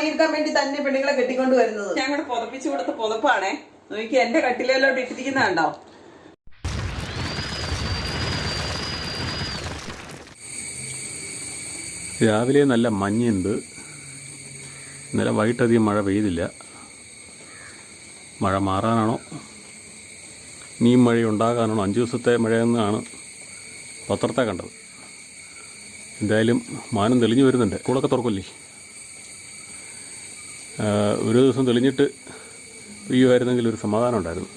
പണിയെടുക്കാൻ വേണ്ടി തന്നെ പെണ്ണുങ്ങളെ കെട്ടിക്കൊണ്ട് വരുന്നത്. ഞാൻ കൂടെ പുതപ്പിച്ചു കൊടുത്ത പുതപ്പാണേ. നോക്കി എന്റെ കട്ടിലോട്ട് ഇട്ടിരിക്കുന്ന കണ്ടോ. രാവിലെ നല്ല മഞ്ഞുണ്ട്. ഇന്നലെ വൈകിട്ടധികം മഴ പെയ്തില്ല. മഴ മാറാനാണോ ഇനിയും മഴ ഉണ്ടാകാനാണോ? 5 ദിവസത്തെ മഴയെന്നാണ് പത്രത്തെ കണ്ടത്. എന്തായാലും മാനം തെളിഞ്ഞു വരുന്നുണ്ട്. സ്കൂളൊക്കെ തുറക്കില്ലേ? ഒരു ദിവസം തെളിഞ്ഞിട്ട് പെയ്യുമായിരുന്നെങ്കിൽ ഒരു സമാധാനം ഉണ്ടായിരുന്നു.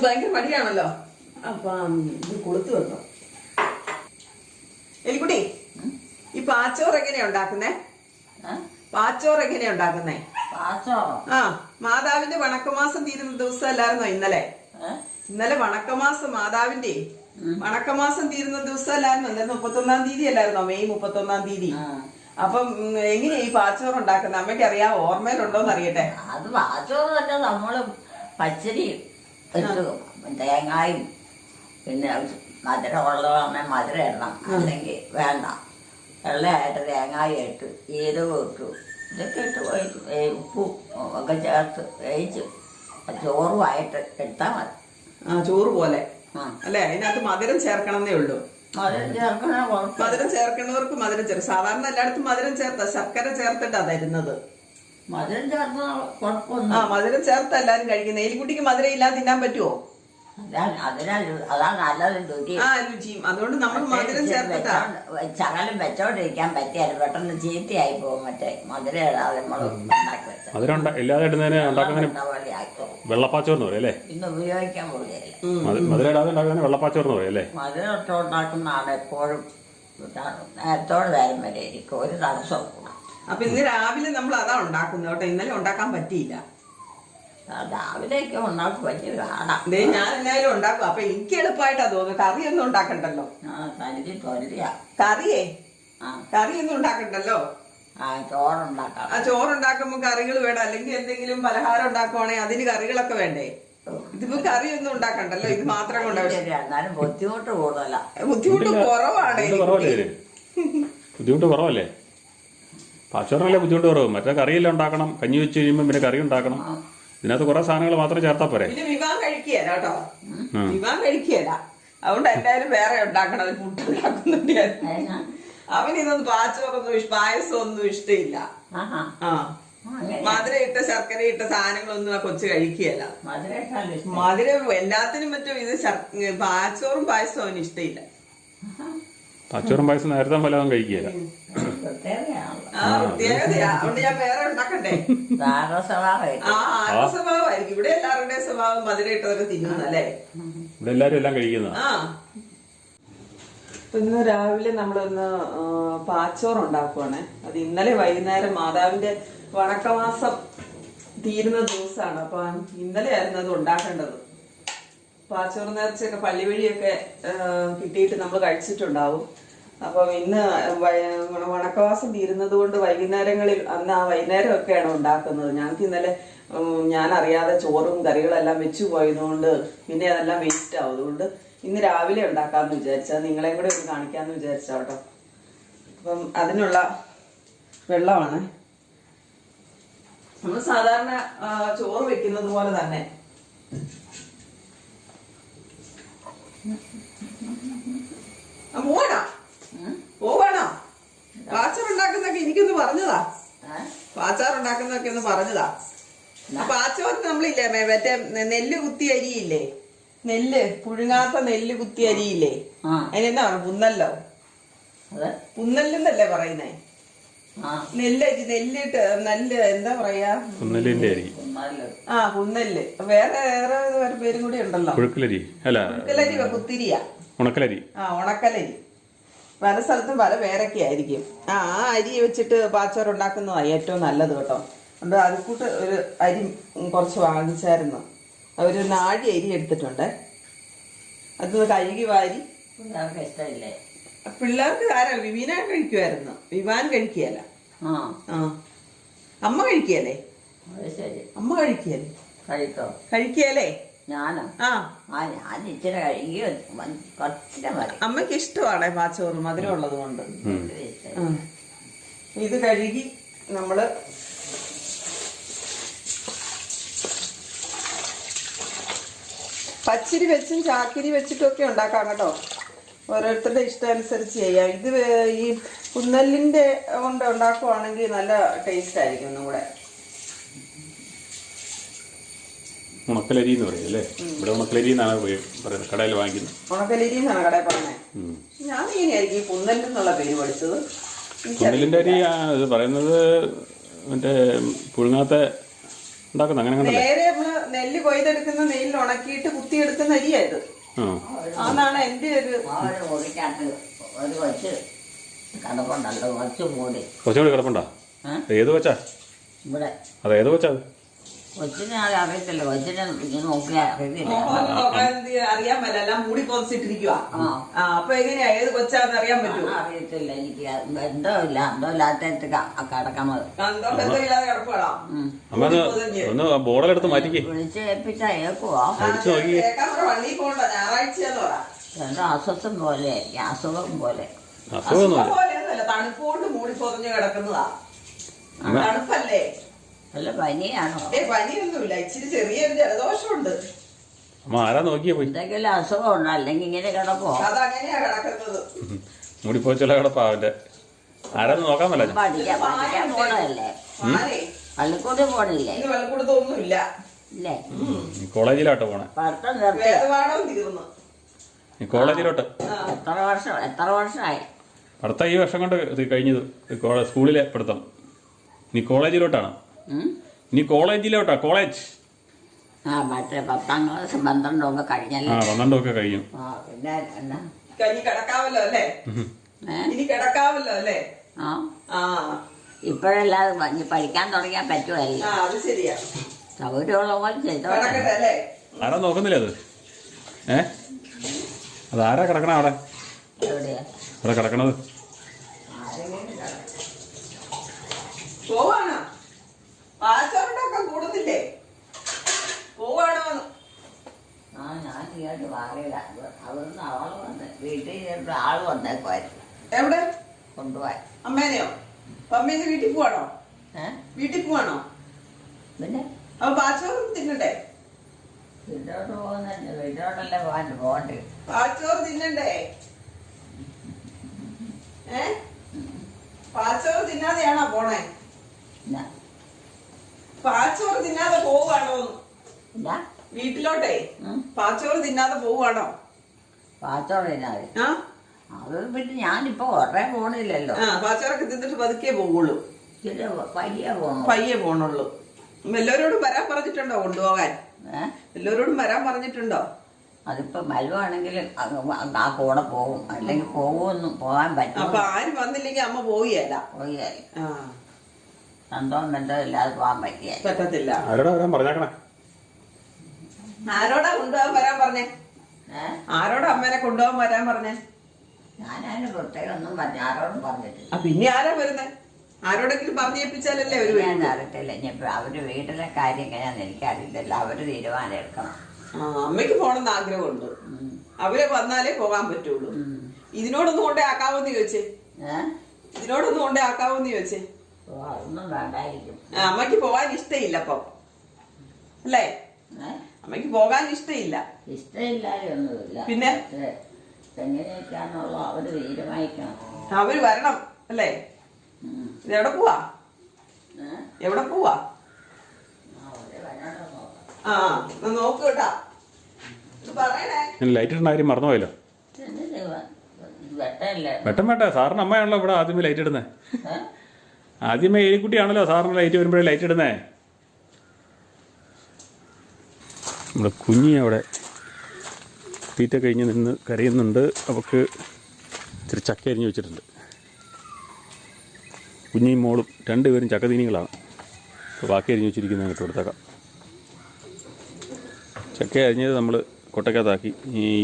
ഭയങ്കര മടിയാണല്ലോ. അപ്പം ഇത് കൊളുത്തു വെക്കാം. എലിക്കുട്ടി, ഈ പാച്ചോറ് എങ്ങനെയാ ഉണ്ടാക്കുന്നേ? പാച്ചോറ് എങ്ങനെയാ ഉണ്ടാക്കുന്നേ? ആ, മാതാവിന്റെ വണക്കമാസം തീരുന്ന ദിവസം അല്ലായിരുന്നോ ഇന്നലെ? ഇന്നലെ വണക്കമാസം, മാതാവിന്റെ വണക്കമാസം തീരുന്ന ദിവസം അല്ലായിരുന്നോ? ഇന്നലെ 31-ാം തീയതി അല്ലായിരുന്നോ? മെയ് 31-ാം തീയതി. അപ്പം എങ്ങനെയാ ഈ പാച്ചോറ് ഉണ്ടാക്കുന്നത്? അമ്മയ്ക്ക് അറിയാം, ഓർമ്മയിലുണ്ടോന്ന് അറിയട്ടെ. അത് പാച്ചോറ് തന്നെ നമ്മള് പച്ചരി തേങ്ങായും പിന്നെ മധുരം ഉള്ളതാണെ മധുരം ഇടണം, അല്ലെങ്കിൽ വേണ്ട. വെള്ളയായിട്ട് തേങ്ങായും ഇട്ട് ജീരകം ഇട്ടു ഇതൊക്കെ ഇട്ട് ഉപ്പും ഒക്കെ ചേർത്ത് വേവിച്ച് ചോറുമായിട്ട് എടുത്താൽ മതി. ആ, ചോറ് പോലെ അല്ലെ? അതിനകത്ത് മധുരം ചേർക്കണമെന്നേ ഉള്ളൂ. മധുരം ചേർക്കണ മധുരം ചേർക്കുന്നവർക്ക് മധുരം ചേർക്കും. സാധാരണ എല്ലായിടത്തും മധുരം ചേർത്ത ശർക്കര ചേർത്തിട്ടാ തരുന്നത്. മധുരം ചേർത്ത കുഴപ്പമൊന്നും. ആ, മധുരം ചേർത്ത എല്ലാരും കഴിക്കുന്നത്. എലിക്കുട്ടിക്ക് മധുരം ഇല്ലാതെ തിന്നാൻ പറ്റുമോ? അതാണ് നല്ലത് രുചി. ആ, രുചിയും. അതുകൊണ്ട് നമ്മൾ മധുരം ചേർത്തിട്ടാ. ശകലം വെച്ചോണ്ടിരിക്കാൻ പറ്റിയാലും പെട്ടെന്ന് ചീത്തയായി പോകും. മറ്റേ മധുരം ഇടാതെ നമ്മൾ മധുരം ഇല്ലാതെ ഇടുന്നതിന് ഉണ്ടാക്കുന്നതിന് വെള്ളപ്പാച്ചോർന്ന് പറയും അല്ലേ? ഇന്ന് ഉപയോഗിക്കാൻ പോലെയല്ല. മധുരം ഇടാതെ ഉണ്ടാക്കുന്നതിന് വെള്ളപ്പാച്ചോർന്ന് പറയും അല്ലേ? മധുരം ഇട്ട് ഉണ്ടാക്കുന്നതാണ് എപ്പോഴും നേരത്തോടെ നേരം വരെ ഇരിക്കും, ഒരു തടസ്സവും കൂടെ. അപ്പൊ ഇന്ന് രാവിലെ നമ്മൾ അതാ ഉണ്ടാക്കുന്നത് കേട്ടോ. ഇന്നലെ ഉണ്ടാക്കാൻ പറ്റിയില്ല. രാവിലെയൊക്കെ ഉണ്ടാക്കി പറ്റിയ കാണാം. ഞാൻ എന്നാലും ഉണ്ടാക്കും. അപ്പൊ എനിക്ക് എളുപ്പമായിട്ടാ തോന്നുന്നു. കറിയൊന്നും ഉണ്ടാക്കണ്ടല്ലോ. കറിയേ കറിയൊന്നും ഉണ്ടാക്കണ്ടല്ലോ. ചോറുണ്ടാക്കാം. ആ, ചോറുണ്ടാക്കുമ്പോ കറികൾ വേണം. അല്ലെങ്കിൽ എന്തെങ്കിലും പലഹാരം ഉണ്ടാക്കുവാണെങ്കിൽ അതിന് കറികളൊക്കെ വേണ്ടേ? ഇതിപ്പോ കറിയൊന്നും ഉണ്ടാക്കണ്ടല്ലോ. ഇത് മാത്രം കൊണ്ടുപോയി ബുദ്ധിമുട്ട് കൂടുതലാ. ബുദ്ധിമുട്ട് കുറവാണ്. ബുദ്ധിമുട്ട് കുറവല്ലേ? പാച്ചോറിനല്ലേ ബുദ്ധിമുട്ട് കുറവ്. മറ്റേ കറിയെല്ലാം ഉണ്ടാക്കണം. കഞ്ഞി വെച്ച് കഴിയുമ്പോൾ പിന്നെ കറി ഉണ്ടാക്കണം. ഇതിനകത്ത് കുറെ സാധനങ്ങൾ മാത്രം ചേർത്താ പോരെ. പിന്നെ വിവാൻ കഴിക്കുകയല്ല കേട്ടോ. വിവാൻ കഴിക്കുകയല്ല. അതുകൊണ്ട് എന്തായാലും വേറെ ഉണ്ടാക്കണം. അത് പുട്ടുണ്ടാക്കുന്നുണ്ട്. അവനിതൊന്നും പാച്ചോറൊന്നും പായസം ഒന്നും ഇഷ്ടമില്ല. ആ, മധുരം ഇട്ട ശർക്കര ഇട്ട സാധനങ്ങളൊന്നും ആ കൊച്ചു കഴിക്കുകയല്ല. മധുരം എല്ലാത്തിനും പറ്റും. ഇത് പാച്ചോറും പായസവും അവന് ഇഷ്ടമില്ല. പാച്ചോറും പായസം നേരത്തെ ഫലം കഴിക്കുകയല്ല. പ്രത്യേകതയാ. അതുകൊണ്ട് ഞാൻ വേറെ ഉണ്ടാക്കട്ടെ. സ്വഭാവമായിരിക്കും. ഇവിടെ എല്ലാവരുടെയും സ്വഭാവം മധുരം ഇട്ടതൊക്കെ തിന്നുന്നല്ലേ? ഇവിടെ എല്ലാരും എല്ലാം കഴിക്കുന്ന. ആ, ഇന്ന് രാവിലെ നമ്മളൊന്ന് പാച്ചോറ് ഉണ്ടാക്കുവാണ്. അത് ഇന്നലെ വൈകുന്നേരം മാതാവിന്റെ വണക്കമാസം തീരുന്ന ദിവസമാണ്. അപ്പൊ ഇന്നലെ ആയിരുന്നു അത് ഉണ്ടാക്കേണ്ടത്. പാച്ചോറ് നേർച്ചയൊക്കെ പള്ളി വഴിയൊക്കെ കിട്ടിയിട്ട് നമ്മൾ കഴിച്ചിട്ടുണ്ടാവും. അപ്പം ഇന്ന് വണക്കവാസം തീരുന്നത് കൊണ്ട് വൈകുന്നേരങ്ങളിൽ അന്ന് ആ വൈകുന്നേരമൊക്കെയാണ് ഉണ്ടാക്കുന്നത്. ഞങ്ങൾക്ക് ഇന്നലെ ഞാൻ അറിയാതെ ചോറും കറികളെല്ലാം വെച്ചു പോയതുകൊണ്ട് പിന്നെ അതെല്ലാം വേസ്റ്റ് ആവും. അതുകൊണ്ട് ഇന്ന് രാവിലെ ഉണ്ടാക്കാമെന്ന് വിചാരിച്ചാൽ നിങ്ങളെയും കൂടെ ഒന്ന് കാണിക്കാമെന്ന് വിചാരിച്ചാ കേട്ടോ. അപ്പം അതിനുള്ള വെള്ളമാണ് നമ്മൾ സാധാരണ ചോറ് വെക്കുന്നത് പോലെ തന്നെ. പോവാണോ? പാച്ചാറുണ്ടാക്കുന്നൊക്കെ എനിക്കൊന്ന് പറഞ്ഞതാ. പാച്ചാറുണ്ടാക്കുന്നൊക്കെ ഒന്ന് പറഞ്ഞതാ. പാച്ചോറ് നമ്മളില്ലേ മറ്റേ നെല്ല് കുത്തി അരിയില്ലേ? നെല്ല് പുഴുങ്ങാത്ത നെല്ല് കുത്തി അരിയില്ലേ? അതിനെന്താ പറയുക? പുന്നല്ലോ? പുന്നല്ലെന്നല്ലേ പറയുന്നേ? നെല്ലരി നെല്ലിട്ട് നല്ല എന്താ പറയാ? ആ, പുന്നല്. വേറെ വേറെ പേരും കൂടി ഉണ്ടല്ലോ. പുഴുക്കലരി അല്ല, കുത്തിരിയാ, ഉണക്കലരി. ആ, ഉണക്കലരി. പല സ്ഥലത്തും പല പേരൊക്കെ ആയിരിക്കും. ആ അരി വെച്ചിട്ട് പാച്ചോറ് ഉണ്ടാക്കുന്നതാണ് ഏറ്റവും നല്ലത് കേട്ടോ. അതുകൊണ്ട് അതിൽക്കൂട്ട് ഒരു അരി കുറച്ച് വാങ്ങിച്ചായിരുന്നു. ഒരു നാഴി അരി എടുത്തിട്ടുണ്ട്. അത് കഴുകി വാരി. പിള്ളേർക്ക് ആരാ? വിവീന കഴിക്കുമായിരുന്നു. വിവാൻ കഴിക്കുകയല്ല. ആ, അമ്മ കഴിക്കുകയല്ലേ? അമ്മ കഴിക്കുകയല്ലേ? കഴിക്കുകയല്ലേ? ഞാനോ ആ ഞാൻ ഇച്ചിരി കഴുകി കുറച്ചിട്ട് മതി. അമ്മയ്ക്ക് ഇഷ്ടമാണ് പാച്ചോറ് മധുരം ഉള്ളത് കൊണ്ട്. ആ. ഇത് കഴുകി നമ്മള് പച്ചിരി വെച്ചും ചാക്കിരി വെച്ചിട്ടും ഒക്കെ ഉണ്ടാക്കാം കേട്ടോ. ഓരോരുത്തരുടെ ഇഷ്ടം അനുസരിച്ച് ചെയ്യാം. ഇത് ഈ കുന്നല്ലിന്റെ കൊണ്ട് ഉണ്ടാക്കുവാണെങ്കിൽ നല്ല ടേസ്റ്റ് ആയിരിക്കും ഒന്നും കൂടെ. ഉണക്കലരി എന്ന് പറയും അല്ലേ? ഇവിടെ ഉണക്കലരി എന്നാണ് പറയുന്നത്, കടയിൽ വാങ്ങിക്കുന്നത്. ഉണക്കലരി എന്നാണ് കടയിൽ പറഞ്ഞത്. ഞാൻ ഇങ്ങനെയായിരിക്കും ഈ കുന്നല്ലെന്നുള്ള പേര് പഠിച്ചത്. കുന്നലിന്റെ അരി ഇത് പറയുന്നത് മറ്റേ പുഴുങ്ങാത്ത ഉണ്ടാക്കുന്ന അങ്ങനെ അങ്ങനെ നേരെ നമ്മള് നെല്ല് കൊയ്തെടുക്കുന്ന നെല്ലിൽ ഉണക്കിയിട്ട് കുത്തിയെടുക്കുന്ന അരിയായത്. അതാണ് എന്റെ ഒരു മുറിക്കകത്ത് ഒരു കൊച്ച് കിടപ്പുണ്ടല്ലോ, കൊച്ചു മൂടി. കൊച്ചുകൂടി കിടപ്പുണ്ടോ? ഏത് കൊച്ചാ? ഇവിടെ അത് ഏത് കൊച്ചാ? കൊച്ചിനെ അറിയത്തില്ല, കൊച്ചിനെ നോക്കിയാ അറിയത്തില്ല. അറിയാൻ പറ്റില്ല, എല്ലാം മൂടി പൊതിച്ചിട്ടിരിക്കുക. അപ്പൊ എങ്ങനെയാ ഏത് കൊച്ചാന്ന് അറിയാൻ പറ്റുമോ? അറിയത്തില്ല, എനിക്ക് ബന്ധമില്ല, ബന്ധമില്ലാത്ത കിടക്കണത്. ബന്ധമില്ലാതെ കിടപ്പാടാ. ഒന്ന് ബോർഡിലെടുത്ത് മാറ്റിക്കേ. വിളിച്ച് ഏൽപ്പിച്ചാ ഏക്കുവാ. പള്ളി പോണ്ട, ഞായറാഴ്ചയെന്ന് പറ. എന്തോ അസ്വസ്ഥം പോലെ, അസുഖം പോലെ. പോലെയൊന്നുമല്ല, തണുപ്പോണ്ട് മൂടി പൊതിഞ്ഞ് കിടക്കുന്നതാ. തണുപ്പല്ലേ? വല്ല പനിയാണോ? പനിയൊന്നുമില്ല, ഇച്ചിരി ചെറിയൊരു ജലദോഷമുണ്ട്. ആരാ നോക്കിയാ പോയി? എന്തെങ്കിലും അസുഖം ഉണ്ടോ? അല്ലെങ്കിൽ ഇങ്ങനെ കിടക്കോ? അതങ്ങനെയാ കിടക്കുന്നത്. മൂടിപ്പോച്ചുള്ള കിടപ്പാ അവന്റെ. ആരാന്ന് നോക്കാൻ പറ്റില്ല. പഠിക്കാൻ പോണതല്ലേ? പള്ളിക്കൂടം പോണില്ലേ? പള്ളിക്കൂടത്തൊന്നുമില്ല. ഇല്ലേ? കോളേജിലോട്ട് പോണേ. പഠിത്തം നിർത്തി. വേദപാഠം തീർന്നു. കോളേജിലോട്ട് എത്ര വർഷമായി? പഠിത്തം ഈ വർഷം കൊണ്ട് കഴിഞ്ഞത്. സ്കൂളിലെ പഠിത്തം. ഇനി കോളേജിലോട്ടാണ്. ഇനി കോളേജിലോട്ടാ, കോളേജ്. മറ്റേ 10ാം ക്ലാസ് 12 ഒക്കെ കഴിഞ്ഞല്ലേ? 12 ഒക്കെ കഴിഞ്ഞു. പിന്നെ എന്നാ ഇനി കിടക്കാവല്ലോ അല്ലേ? ഇനി കിടക്കാവല്ലോ അല്ലേ? ഇപ്പോഴല്ലാതെ പഠിക്കാൻ തുടങ്ങിയാൽ പറ്റുമല്ലേ? അത് ശരിയാ. സൗകര്യമുള്ള പോലെ ചെയ്തോട്ടെ. ആരാ നോക്കുന്നില്ല അത്? അതാരാ കിടക്കണ അവിടെ? എവിടെയാ അവിടെ കിടക്കണത്? പോവാണോ? പാച്ചോറിനൊക്കെ കൂടുന്നില്ലേ? പോവാണോ? ഞാൻ ഇങ്ങോട്ട് മാറിയില്ല. അവിടുന്ന് അവള് വന്ന് വീട്ടിൽ ആള് വന്നേക്കുമായിരുന്നു. എവിടെ കൊണ്ടുപോയി? അമ്മേനെയോ? അമ്മേന്ന് വീട്ടിൽ പോവാണോ? വീട്ടിൽ പോവാണോ? പിന്നെ അപ്പൊ പാച്ചോറ് തിന്നണ്ടേ? വീട്ടിലോട്ട് പോകുന്നുണ്ട്. വീട്ടിലോട്ടല്ലേ പോകണ്ടേ? പാച്ചോറ് തിന്നണ്ടേ? പാച്ചോറ് തിന്നാതെയാണോ പോണേ? പാച്ചോറ് തിന്നാതെ പോവാണോ? വീട്ടിലോട്ടെ പാച്ചോറ് തിന്നാതെ പോവാണോ? പാച്ചോറ് തിന്നാതെ അത് പിന്നെ ഞാനിപ്പോ കുറേ പോണില്ലല്ലോ. പാച്ചോറൊക്കെ തിന്നിട്ട് പതുക്കെ പോവുള്ളൂ. പയ്യെ പോണുള്ളൂ. എല്ലാവരോടും വരാൻ പറഞ്ഞിട്ടുണ്ടോ കൊണ്ടുപോകാൻ? എല്ലാവരോടും വരാൻ പറഞ്ഞിട്ടുണ്ടോ? അതിപ്പോ മലവാണെങ്കിൽ ആ കൂടെ പോകും, അല്ലെങ്കിൽ പോകുമെന്നും പോകാൻ പറ്റും. അപ്പൊ ആരും വന്നില്ലെങ്കിൽ അമ്മ പോവുകയല്ല. സന്തോഷം ബന്ധം ഇല്ലാതെ പോകാൻ പറ്റത്തില്ല. ആരോടാ പറഞ്ഞേക്കണേ? ആരോടാ കൊണ്ടുപോകാൻ വരാൻ പറഞ്ഞേ? ആരോടാ അമ്മേനെ കൊണ്ടുപോകാൻ വരാൻ പറഞ്ഞേ? ഞാനതിന് പ്രത്യേകം ഒന്നും ആരോടും പറഞ്ഞിട്ടില്ല. പിന്നെ ആരാ വരുന്നേ? ആരോടെങ്കിലും പറഞ്ഞേൽപ്പിച്ചാലല്ലേ അവര്? അറിയത്തില്ല. ഇനിയിപ്പോ അവര് വീട്ടിലെ കാര്യം എങ്ങനെയാന്ന് എനിക്കറിയില്ല. അവര് തീരുമാനം എടുക്കണം. അമ്മയ്ക്ക് പോണെന്ന് ആഗ്രഹമുണ്ട്. അവര് വന്നാലേ പോകാൻ പറ്റുള്ളൂ. ഇതിനോടൊന്നും കൊണ്ടേ ആക്കാവോന്ന് ചോദിച്ചേ. ഇതിനോടൊന്നും കൊണ്ടേ ആക്കാവോന്ന് ചോദിച്ചേ. ഒന്നും വേണ്ടായിരിക്കും. അമ്മയ്ക്ക് പോകാൻ ഇഷ്ടമില്ല അപ്പം അല്ലേ? അമ്മയ്ക്ക് പോകാൻ ഇഷ്ടമില്ല. ഇഷ്ടമില്ലാതൊന്നുമില്ല. പിന്നെ എങ്ങനെയൊക്കെയാണുള്ളൂ അവര് തീരുമാനിക്കണം. അവര് വരണം അല്ലേ? ഇതെവിടെ പോവാ? എവിടെ പോവാ? നോക്ക് കേട്ടാ. പറയണേ. ലൈറ്റ് ഇടുന്ന കാര്യം മറന്നുപോയല്ലോ. വെട്ടം വേണ്ട. സാറിന് അമ്മയാണല്ലോ ഇവിടെ ആദ്യമേ ലൈറ്റ് ഇടുന്നേ. ആദ്യമേ എലിക്കുട്ടിയാണല്ലോ സാറിന് ലൈറ്റ് വരുമ്പോഴേ ലൈറ്റ് ഇടുന്നേ. നമ്മുടെ കുഞ്ഞി അവിടെ തീറ്റ കഴിഞ്ഞ് നിന്ന് കരയുന്നുണ്ട്. അവൾക്ക് ഇച്ചിരി ചക്ക അരിഞ്ഞ് വെച്ചിട്ടുണ്ട്. കുഞ്ഞിയും മോളും രണ്ടുപേരും ചക്കതീനികളാണ്. അപ്പോൾ ബാക്കി അരിഞ്ഞ് വെച്ചിരിക്കുന്നത് ഇട്ട് കൊടുത്തേക്കാം. ചക്ക അരിഞ്ഞത് നമ്മൾ കൊട്ടക്കകത്താക്കി.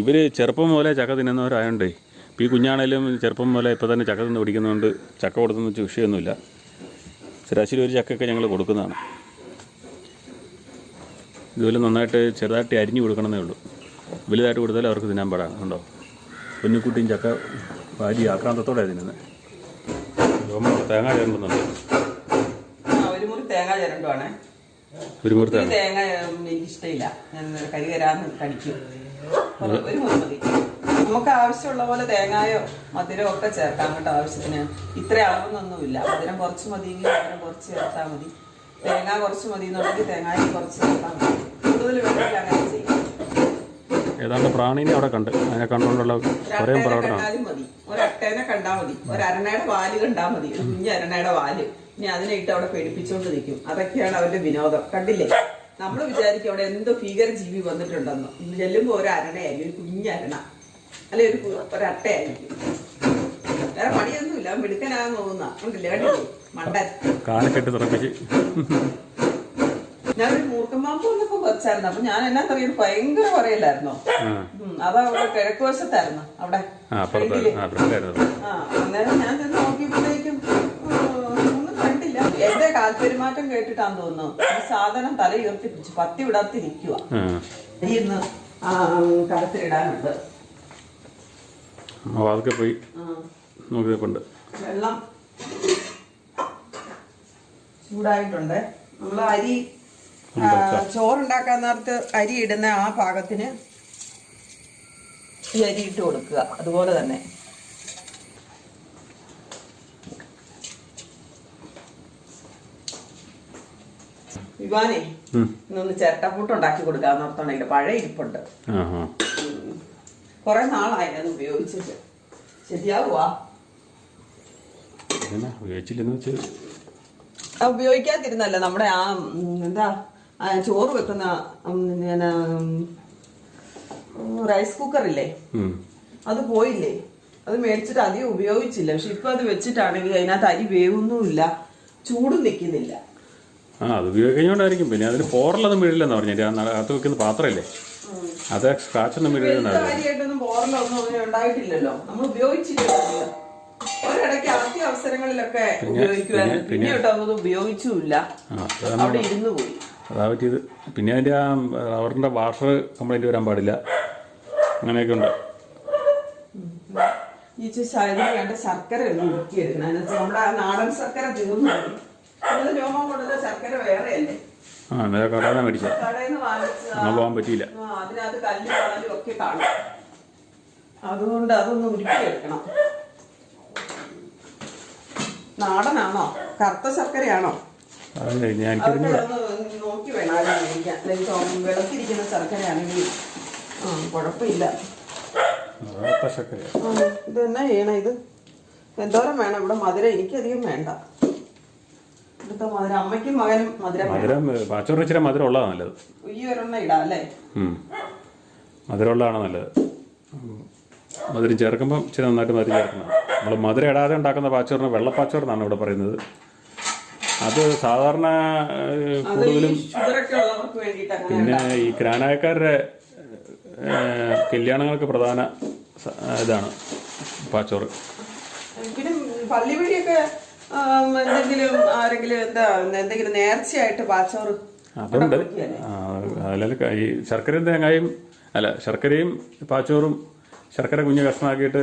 ഇവർ ചെറുപ്പം മുതലേ ചക്ക തിന്നുന്നവരായതുകൊണ്ടേ ഇപ്പോൾ ഈ കുഞ്ഞാണേലും ചെറുപ്പം മുതലേ ഇപ്പോൾ തന്നെ ചക്ക തിന്ന് പിടിക്കുന്നതുകൊണ്ട് ചക്ക കൊടുത്തെന്ന് വെച്ച് വിഷയമൊന്നുമില്ല. ശരാശരി ഒരു ചക്കയൊക്കെ ഞങ്ങൾ കൊടുക്കുന്നതാണ്. ഇതുപോലെ നന്നായിട്ട് ചെറുതായിട്ട് അരിഞ്ഞു കൊടുക്കണമെന്നേ ഉള്ളൂ. വലുതായിട്ട് കൊടുത്താൽ അവർക്ക് തിന്നാൻ പാടാണ്. ഉണ്ടോ? കുഞ്ഞിക്കുട്ടിയും ചക്ക ഭാര്യ ആക്രാന്തത്തോടെ തിന്നുന്നത്. തേങ്ങ ചേർക്കുന്നുണ്ട്. ഒരു മുറി തേങ്ങ ചേരണ്ടുവാണേ. ഒരു മുറി തേങ്ങ എനിക്ക് ഇഷ്ടമില്ല. ഞാൻ കരി തരാന്ന് കടിക്കും. ഒരു മുറി മതി. നമുക്ക് ആവശ്യമുള്ള പോലെ തേങ്ങായോ മധുരമോ ഒക്കെ ചേർക്കാം കേട്ടോ. ആവശ്യത്തിന് ഇത്ര അളവൊന്നൊന്നുമില്ല. മധുരം കുറച്ച് മതിയെങ്കിൽ മധുരം കുറച്ച് ചേർത്താൽ മതി. തേങ്ങ കുറച്ച് മതി എന്നുണ്ടെങ്കിൽ തേങ്ങായും കുറച്ച് ചേർത്താൽ മതി. കൂടുതൽ വേണമെങ്കിൽ അങ്ങനെ ചെയ്യാം. ഏതാണ്ട് പ്രാണീനെ അവിടെ കണ്ട് അതിനെ കണ്ടുകൊണ്ടുള്ള കുറേ പ്രവർത്തനമാണ്. മതി. ഒരട്ടേനെ കണ്ടാൽ മതി. ഒരരണയുടെ വാല് കണ്ടാൽ മതി. ഒരു കുഞ്ഞ് അരണയുടെ വാല്. ഇനി അതിനെ ഇട്ട് അവിടെ പേടിപ്പിച്ചുകൊണ്ട് നിൽക്കും. അതൊക്കെയാണ് അവരുടെ വിനോദം. കണ്ടില്ലേ? നമ്മൾ വിചാരിക്കും അവിടെ എന്തോ ഭീകര ജീവി വന്നിട്ടുണ്ടെന്ന്. ചെല്ലുമ്പോൾ ഒരു അരണയായിരിക്കും, ഒരു കുഞ്ഞരണ, അല്ലെ ഒരട്ടയായിരിക്കും. വേറെ പണിയൊന്നുമില്ല. മിടുക്കനാകാൻ തോന്നുന്ന ഉണ്ടല്ലേ? കണ്ടില്ലേ? മണ്ടൻ കാലക്കെട്ട് തിറപ്പിച്ച്. ഞാനൊരു മൂർക്കമ്പാമ്പ് വന്നപ്പോ വെച്ചായിരുന്നു. അപ്പൊ ഞാൻ എന്നാ അറിയാം, ഭയങ്കര പറയലായിരുന്നോ. അതവിടെ കിഴക്ക് വശത്തായിരുന്നു. അവിടെ അന്നേരം ഞാൻ ചെന്ന് നോക്കിയപ്പോഴേക്കും ഒന്നും കണ്ടില്ല. എന്റെ കാൽപെരുമാറ്റം കേട്ടിട്ടാന്ന് തോന്നുന്നു ഈ സാധനം തല ഉയർത്തി പിടിച്ചു പത്തി വിടർത്തിരിക്കുക. ഇന്ന് കടത്തിലിടാനുണ്ട്. അതൊക്കെ പോയി നോക്കിയപ്പോണ്ട് വെള്ളം ചൂടായിട്ടുണ്ട്. നമ്മൾ അരി ചോറുണ്ടാക്കാൻ നേരത്ത് അരി ഇടുന്ന ആ പാകത്തിന് ഈ അരി ഇട്ട് കൊടുക്കുക. അതുപോലെ തന്നെ വിവാനെ ഇന്നൊന്ന് ചിരട്ടപ്പൂട്ട് ഉണ്ടാക്കി കൊടുക്കാന്ന് ഓർത്തോണ്ടെങ്കിൽ പഴയ ഇരിപ്പുണ്ട്. കൊറേ നാളായി അത് ഉപയോഗിച്ചിട്ട്. ശരിയാവുവാ? ഉപയോഗിക്കാതിരുന്നല്ല നമ്മുടെ ആ എന്താ ചോറ് വെക്കുന്ന റൈസ് കുക്കറില്ലേ, അത് പോയില്ലേ. അത് മേടിച്ചിട്ട് അധികം ഉപയോഗിച്ചില്ല. പക്ഷെ ഇപ്പൊ അത് വെച്ചിട്ടാണെങ്കിൽ അതിനകത്ത് അരി വേവൊന്നുമില്ല, ചൂടും നിൽക്കുന്നില്ല. അത് ഉപയോഗിക്കുന്നോണ്ടായിരിക്കും. പിന്നെ അതിന് പോറലൊന്നും വീഴില്ലെന്ന് പറഞ്ഞിട്ട് അകത്ത് വെക്കുന്ന പാത്രമല്ലേ, അത് സ്ക്രാച്ചൊന്നും വീഴില്ലെന്നാണ്. അരിയായിട്ടൊന്നും പോറലൊന്നും അങ്ങനെ ഉണ്ടായിട്ടില്ലല്ലോ. നമ്മൾ ഉപയോഗിച്ചില്ല. ഒരിടയ്ക്ക് ആദ്യ അവസരങ്ങളിലൊക്കെ ഉപയോഗിക്കുവായിരുന്നു. പിന്നെ അത് ഉപയോഗിച്ചുമില്ല, അവിടെ ഇരുന്നു പോയി. അതാ പറ്റിയത്. പിന്നെ അതിൻ്റെ ആ അവരുടെ വാഷർ കംപ്ലൈൻറ്റ് വരാൻ പാടില്ല, അങ്ങനെയൊക്കെ ഉണ്ട്. ഈ ഇതിന് വേണ്ട ശർക്കര ഒന്ന് ഉരുക്കിയെടുക്കണം. എന്നുവെച്ചാൽ നമ്മുടെ ആ നാടൻ ശർക്കര തീർന്നു. രോമം കൊടുത്ത ശർക്കര വേറെയല്ലേ. കടയിൽ മേടിച്ച കടയിൽ നിന്ന് വാങ്ങിച്ച പോകാൻ പറ്റിയില്ല. അതിനകത്ത് കല്ല് പാലും ഒക്കെ കാണും. അതുകൊണ്ട് അതൊന്ന് ഉരുക്കിയെടുക്കണം. നാടനാണോ കറുത്ത ശർക്കരയാണോ? നോക്കി വേണം ആരും മേടിക്കാൻ. വെളുത്തിരിക്കുന്ന ശർക്കരയാണെങ്കിൽ കുഴപ്പമില്ല. ഇത് എന്നാ ചെയ്യണം? ഇത് എന്തോരം വേണം? ഇവിടെ മധുരം എനിക്കധികം വേണ്ട. ഇവിടുത്തെ മധുരം അമ്മയ്ക്കും മകനും മധുരം പാച്ചോറ് ഇച്ചിരി മധുരം ഉള്ളതാണ് നല്ലത്. ഈ ഒരെണ്ണം ഇടാം അല്ലേ? മധുരമുള്ളതാണ് നല്ലത്. മധുരം ചേർക്കുമ്പോൾ ഇച്ചിരി നന്നായിട്ട് മധുരം ചേർക്കണം. നമ്മൾ മധുരം ഇടാതെ ഉണ്ടാക്കുന്ന പാച്ചോറിന് വെള്ളപ്പാച്ചോറെന്നാണ് ഇവിടെ പറയുന്നത്. അത് സാധാരണ കൂടുതലും പിന്നെ ഈ ഗ്രാനായക്കാരുടെ കല്യാണങ്ങൾക്ക് പ്രധാന ഇതാണ് പാച്ചോറ്. പിന്നെ പള്ളി വഴിയൊക്കെ എന്തെങ്കിലും ആരെങ്കിലും എന്തെങ്കിലും നേർച്ചയായിട്ട് പാച്ചോറ് അതുണ്ട്. അതിൽ ഈ ശർക്കരയും തേങ്ങയും ശർക്കരയും പാച്ചോറും ശർക്കര കുഞ്ഞ് കഷ്ണമാക്കിയിട്ട്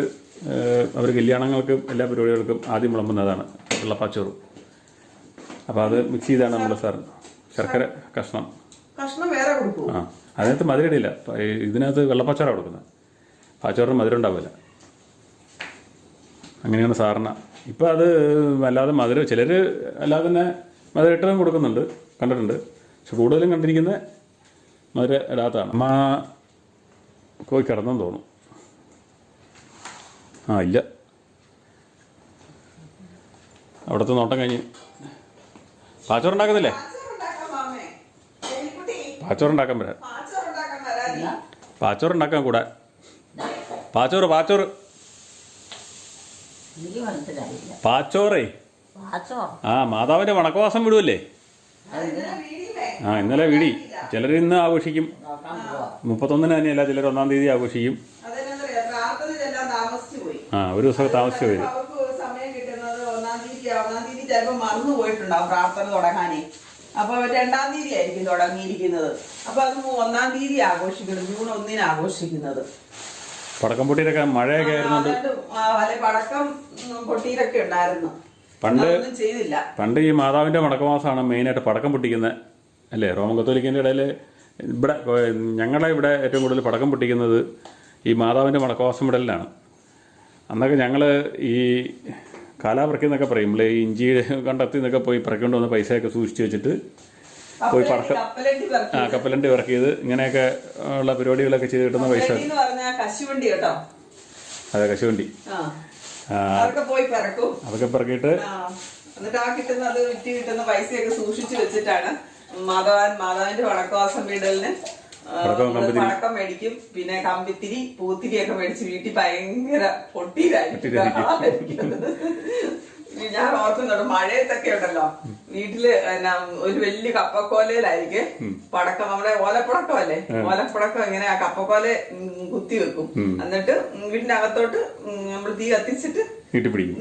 അവർ കല്യാണങ്ങൾക്കും എല്ലാ പരിപാടികൾക്കും ആദ്യം വിളമ്പുന്നതാണ് വെള്ളപ്പാച്ചോറ്. അപ്പോൾ അത് മിക്സ് ചെയ്താണ് നമ്മുടെ ശർക്കര കഷ്ണം വേറെ കൊടുക്കും. അതിനകത്ത് മധുരം ഇടില്ല. ഇതിനകത്ത് വെള്ളപ്പാച്ചോറാണ് കൊടുക്കുന്നത്. പാച്ചോറിന് മധുരം ഉണ്ടാവില്ല. അങ്ങനെയാണ് സാധാരണ. ഇപ്പം അത് അല്ലാതെ മധുരം ചിലർ അല്ലാതെ തന്നെ മധുരം ഇട്ടതും കൊടുക്കുന്നുണ്ട്, കണ്ടിട്ടുണ്ട്. പക്ഷെ കൂടുതലും കണ്ടിരിക്കുന്നത് മധുരം ഇടാത്തതാണ്. അമ്മ പോയി കിടന്നെന്ന് തോന്നും. ഇല്ല, അവിടുത്തെ നോട്ടം കഴിഞ്ഞ്. പാച്ചോറുണ്ടാക്കുന്നില്ലേ? പാച്ചോറുണ്ടാക്കാൻ വരാം. പാച്ചോറുണ്ടാക്കാൻ കൂടെ. പാച്ചോറ് പാച്ചോറേ. മാതാവിന്റെ വണക്കവാസം വിടുവല്ലേ? ഇന്നലെ വീടി. ചിലർ ഇന്ന് ആഘോഷിക്കും. 31 തന്നെയല്ല, ചിലർ 1-ാം തീയതി ആഘോഷിക്കും. ഒരു ദിവസം താമസിച്ചു വരും. സമയം കിട്ടുന്നത് 1-ാം തീയതി ചിലപ്പോൾ മറന്നു പോയിട്ടുണ്ടാവും പ്രാർത്ഥന തുടങ്ങാനേ. അപ്പൊ 2-ാം തീയതി ആയിരിക്കും തുടങ്ങിയിരിക്കുന്നത്. അപ്പൊ അത് 1-ാം തീയതി ആഘോഷിക്കുന്നത്, ജൂൺ 1-ന് ആഘോഷിക്കുന്നത്. പടക്കം പൊട്ടിയിലൊക്കെ മഴയൊക്കെ ആയിരുന്നുണ്ട്. പടക്കം പൊട്ടിയിലൊക്കെ ഉണ്ടായിരുന്നു. അതൊന്നും ചെയ്തില്ല. പണ്ട് ഈ മാതാവിന്റെ മടക്കമാസമാണ് മെയിനായിട്ട് പടക്കം പൊട്ടിക്കുന്നത് അല്ലേ? റോമൻ കത്തോലിക്കിന്റെ ഇടയിൽ ഇവിടെ ഞങ്ങളുടെ ഇവിടെ ഏറ്റവും കൂടുതൽ പടക്കം പൊട്ടിക്കുന്നത് ഈ മാതാവിന്റെ മടക്കമാസം വിടലിലാണ്. അന്നൊക്കെ ഞങ്ങൾ ഈ കാലാപറക്കിന്നൊക്കെ പറയും, ഈ ഇഞ്ചി കണ്ടെത്തി എന്നൊക്കെ പോയി പറക്കൊണ്ട് വന്ന് പൈസയൊക്കെ സൂക്ഷിച്ചു വെച്ചിട്ട് പോയി പടക്കം കപ്പലണ്ടി ഇറക്കിയത് ഇങ്ങനെയൊക്കെ ഉള്ള പരിപാടികളൊക്കെ ചെയ്ത് കിട്ടുന്ന പൈസ. അതെ, കശുവണ്ടി. അതൊക്കെ പിറക്കിയിട്ട് എന്നിട്ട് ആ കിട്ടുന്നത് വിറ്റ് കിട്ടുന്ന പൈസയൊക്കെ സൂക്ഷിച്ചു വെച്ചിട്ടാണ് മാതാവിന്റെ വടക്കവാസം വീടലിന് പടക്കം മേടിക്കും. പിന്നെ കമ്പിത്തിരി പൂത്തിരി ഒക്കെ മേടിച്ച് വീട്ടിൽ ഭയങ്കര പൊട്ടിയിലായിരിക്കും. ഞാൻ ഓർക്കുന്നുണ്ട്, മഴയത്തൊക്കെ ഉണ്ടല്ലോ വീട്ടില് ഒരു വലിയ കപ്പക്കോലയിലായിരിക്കും പടക്കം, നമ്മുടെ ഓലപ്പടക്കം അല്ലേ, ഓലപ്പടക്കം ഇങ്ങനെ ആ കപ്പക്കോല കുത്തി വെക്കും. എന്നിട്ട് വീടിന്റെ അകത്തോട്ട് നമ്മൾ തീ കത്തിച്ചിട്ട് നീട്ടിപ്പിടിക്കും.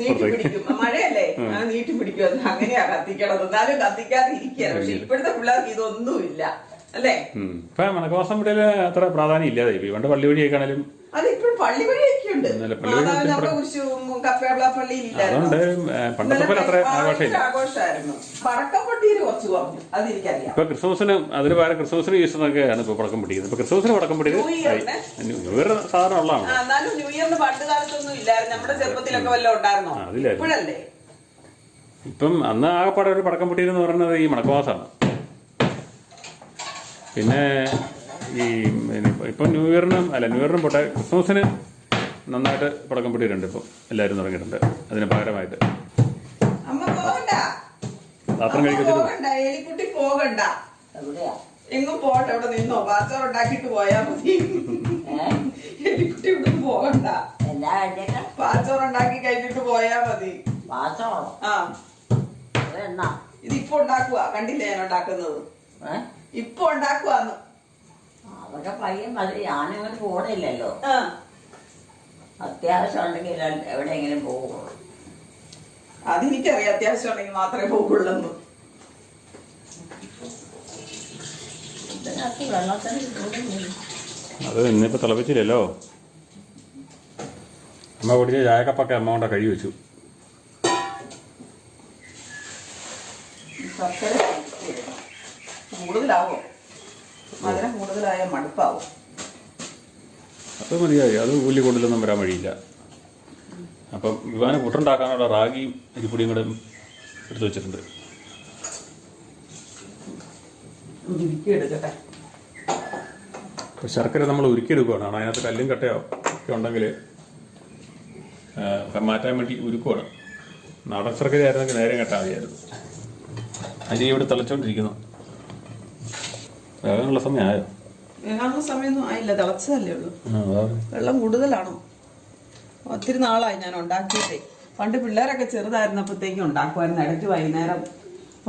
മഴയല്ലേ, അങ്ങനെ നീട്ടിപ്പിടിക്കും. അങ്ങനെയാ കത്തിക്കണത്. എന്നാലും കത്തിക്കാതെ ഇരിക്കുകയാണ്. പക്ഷെ ഇപ്പോഴത്തെ പിള്ളേർക്ക് ഇതൊന്നുമില്ല അല്ലേ? ഇപ്പൊ മണക്കവാസം വീട്ടില് അത്ര പ്രാധാന്യം ഇല്ലാതെ പണ്ട് പള്ളി വഴിയൊക്കെയാണേലും അതിപ്പോഴും പള്ളി വഴിയൊക്കെ ഉണ്ട്. ആഘോഷമായിരുന്നു. പടക്കം പൊട്ടിയിൽ കുറച്ച് കുറഞ്ഞു, അതെനിക്കറിയാം. ഇപ്പൊ ക്രിസ്മസിന് അതിന് പകരം ക്രിസ്മസിന് ഈസ്റ്ററിനൊക്കെയാണ് ഇപ്പൊ പടക്കം പൊട്ടിക്കുന്നത്. ഇപ്പൊ ക്രിസ്മസിന് പടക്കം പൊട്ടിയത് ന്യൂ ഇയർ സാധാരണ ഉള്ളതാണ്. എന്നാലും ന്യൂ ഇയറിന് പണ്ട് കാലത്തൊന്നും ഇല്ലായിരുന്നു. നമ്മുടെ ചെറുപ്പത്തിലൊക്കെ വല്ലതും ഉണ്ടായിരുന്നോ? ഇപ്പോഴല്ലേ. ഇപ്പം അന്ന് ആകെപ്പാടെ ഒരു പടക്കം പൊട്ടിയെന്ന് പറയുന്നത് ഈ മണക്കവാസമാണ്. പിന്നെ ഈ ഇപ്പം ന്യൂ ഇയറിനും പോട്ടെ, ക്രിസ്മസിന് നന്നായിട്ട് പടക്കം പൊട്ടിയിട്ടുണ്ട്. ഇപ്പം എല്ലാവരും തുടങ്ങിയിട്ടുണ്ട്. അതിന് പകരമായിട്ട് പാത്രം എലിക്കുട്ടി പോകണ്ട, എങ്ങും പോകണ്ട, ഇവിടെ നിന്നോ പാത്രം ഉണ്ടാക്കിട്ട് പോയാ മതി. എലിക്കുട്ടി ഇവിടെ പോകണ്ട, പാച്ചോറ് ഉണ്ടാക്കി കഴിഞ്ഞിട്ട് പോയാ മതി. ഇതിപ്പോ ഉണ്ടാക്കുക, കണ്ടില്ലേ ഞാൻ ഉണ്ടാക്കുന്നത്? ഇപ്പൊ ഉണ്ടാക്കുവാന്ന്. അതൊക്കെ പയ്യൻ മതി. ഞാനിങ്ങനെ പോണില്ലല്ലോ. അത്യാവശ്യം ഉണ്ടെങ്കിൽ എവിടെയെങ്കിലും പോകുള്ളൂ. അതെനിക്കറിയാം, അത്യാവശ്യം ഉണ്ടെങ്കിൽ മാത്രമേ പോകുള്ളൂ. അത് ഇന്നിപ്പോ തിളപ്പിച്ചില്ലല്ലോ. അമ്മ കുടിച്ച ചായക്കപ്പൊക്കെ അമ്മ കൊണ്ട കഴി വെച്ചു. കൂടുതലാവോ? മധുരം കൂടുതലായ മടുപ്പാവും. അത് മതിയായി. അത് വലിയ കൂടുതലൊന്നും വരാൻ വഴിയില്ല. അപ്പം വിവാന് പുട്ടുണ്ടാക്കാനുള്ള റാഗിയും അരിപ്പൊടിയും കൂടെ എടുത്തു വെച്ചിട്ടുണ്ട്. ശർക്കര നമ്മൾ ഉരുക്കിയെടുക്കുകയാണ്. അതിനകത്ത് കല്ലും കട്ടയോ ഒക്കെ ഉണ്ടെങ്കിൽ മാറ്റാൻ വേണ്ടി ഉരുക്കുവാണ്. നാടൻ ശർക്കര ആയിരുന്നെങ്കിൽ നേരം കെട്ടാൻ മതിയായിരുന്നു. അരി ഇവിടെ തിളച്ചോണ്ടിരിക്കുന്നു. വേഗമുള്ള സമയമായോ? വേഗമുള്ള സമയമൊന്നും ആയില്ല, തിളച്ചതല്ലേ ഉള്ളൂ. വെള്ളം കൂടുതലാണോ? ഒത്തിരി നാളായി ഞാൻ ഉണ്ടാക്കിയിട്ടേ. പണ്ട് പിള്ളേരൊക്കെ ചെറുതായിരുന്നപ്പോഴത്തേക്കും ഉണ്ടാക്കുമായിരുന്നു. ഇടയ്ക്ക്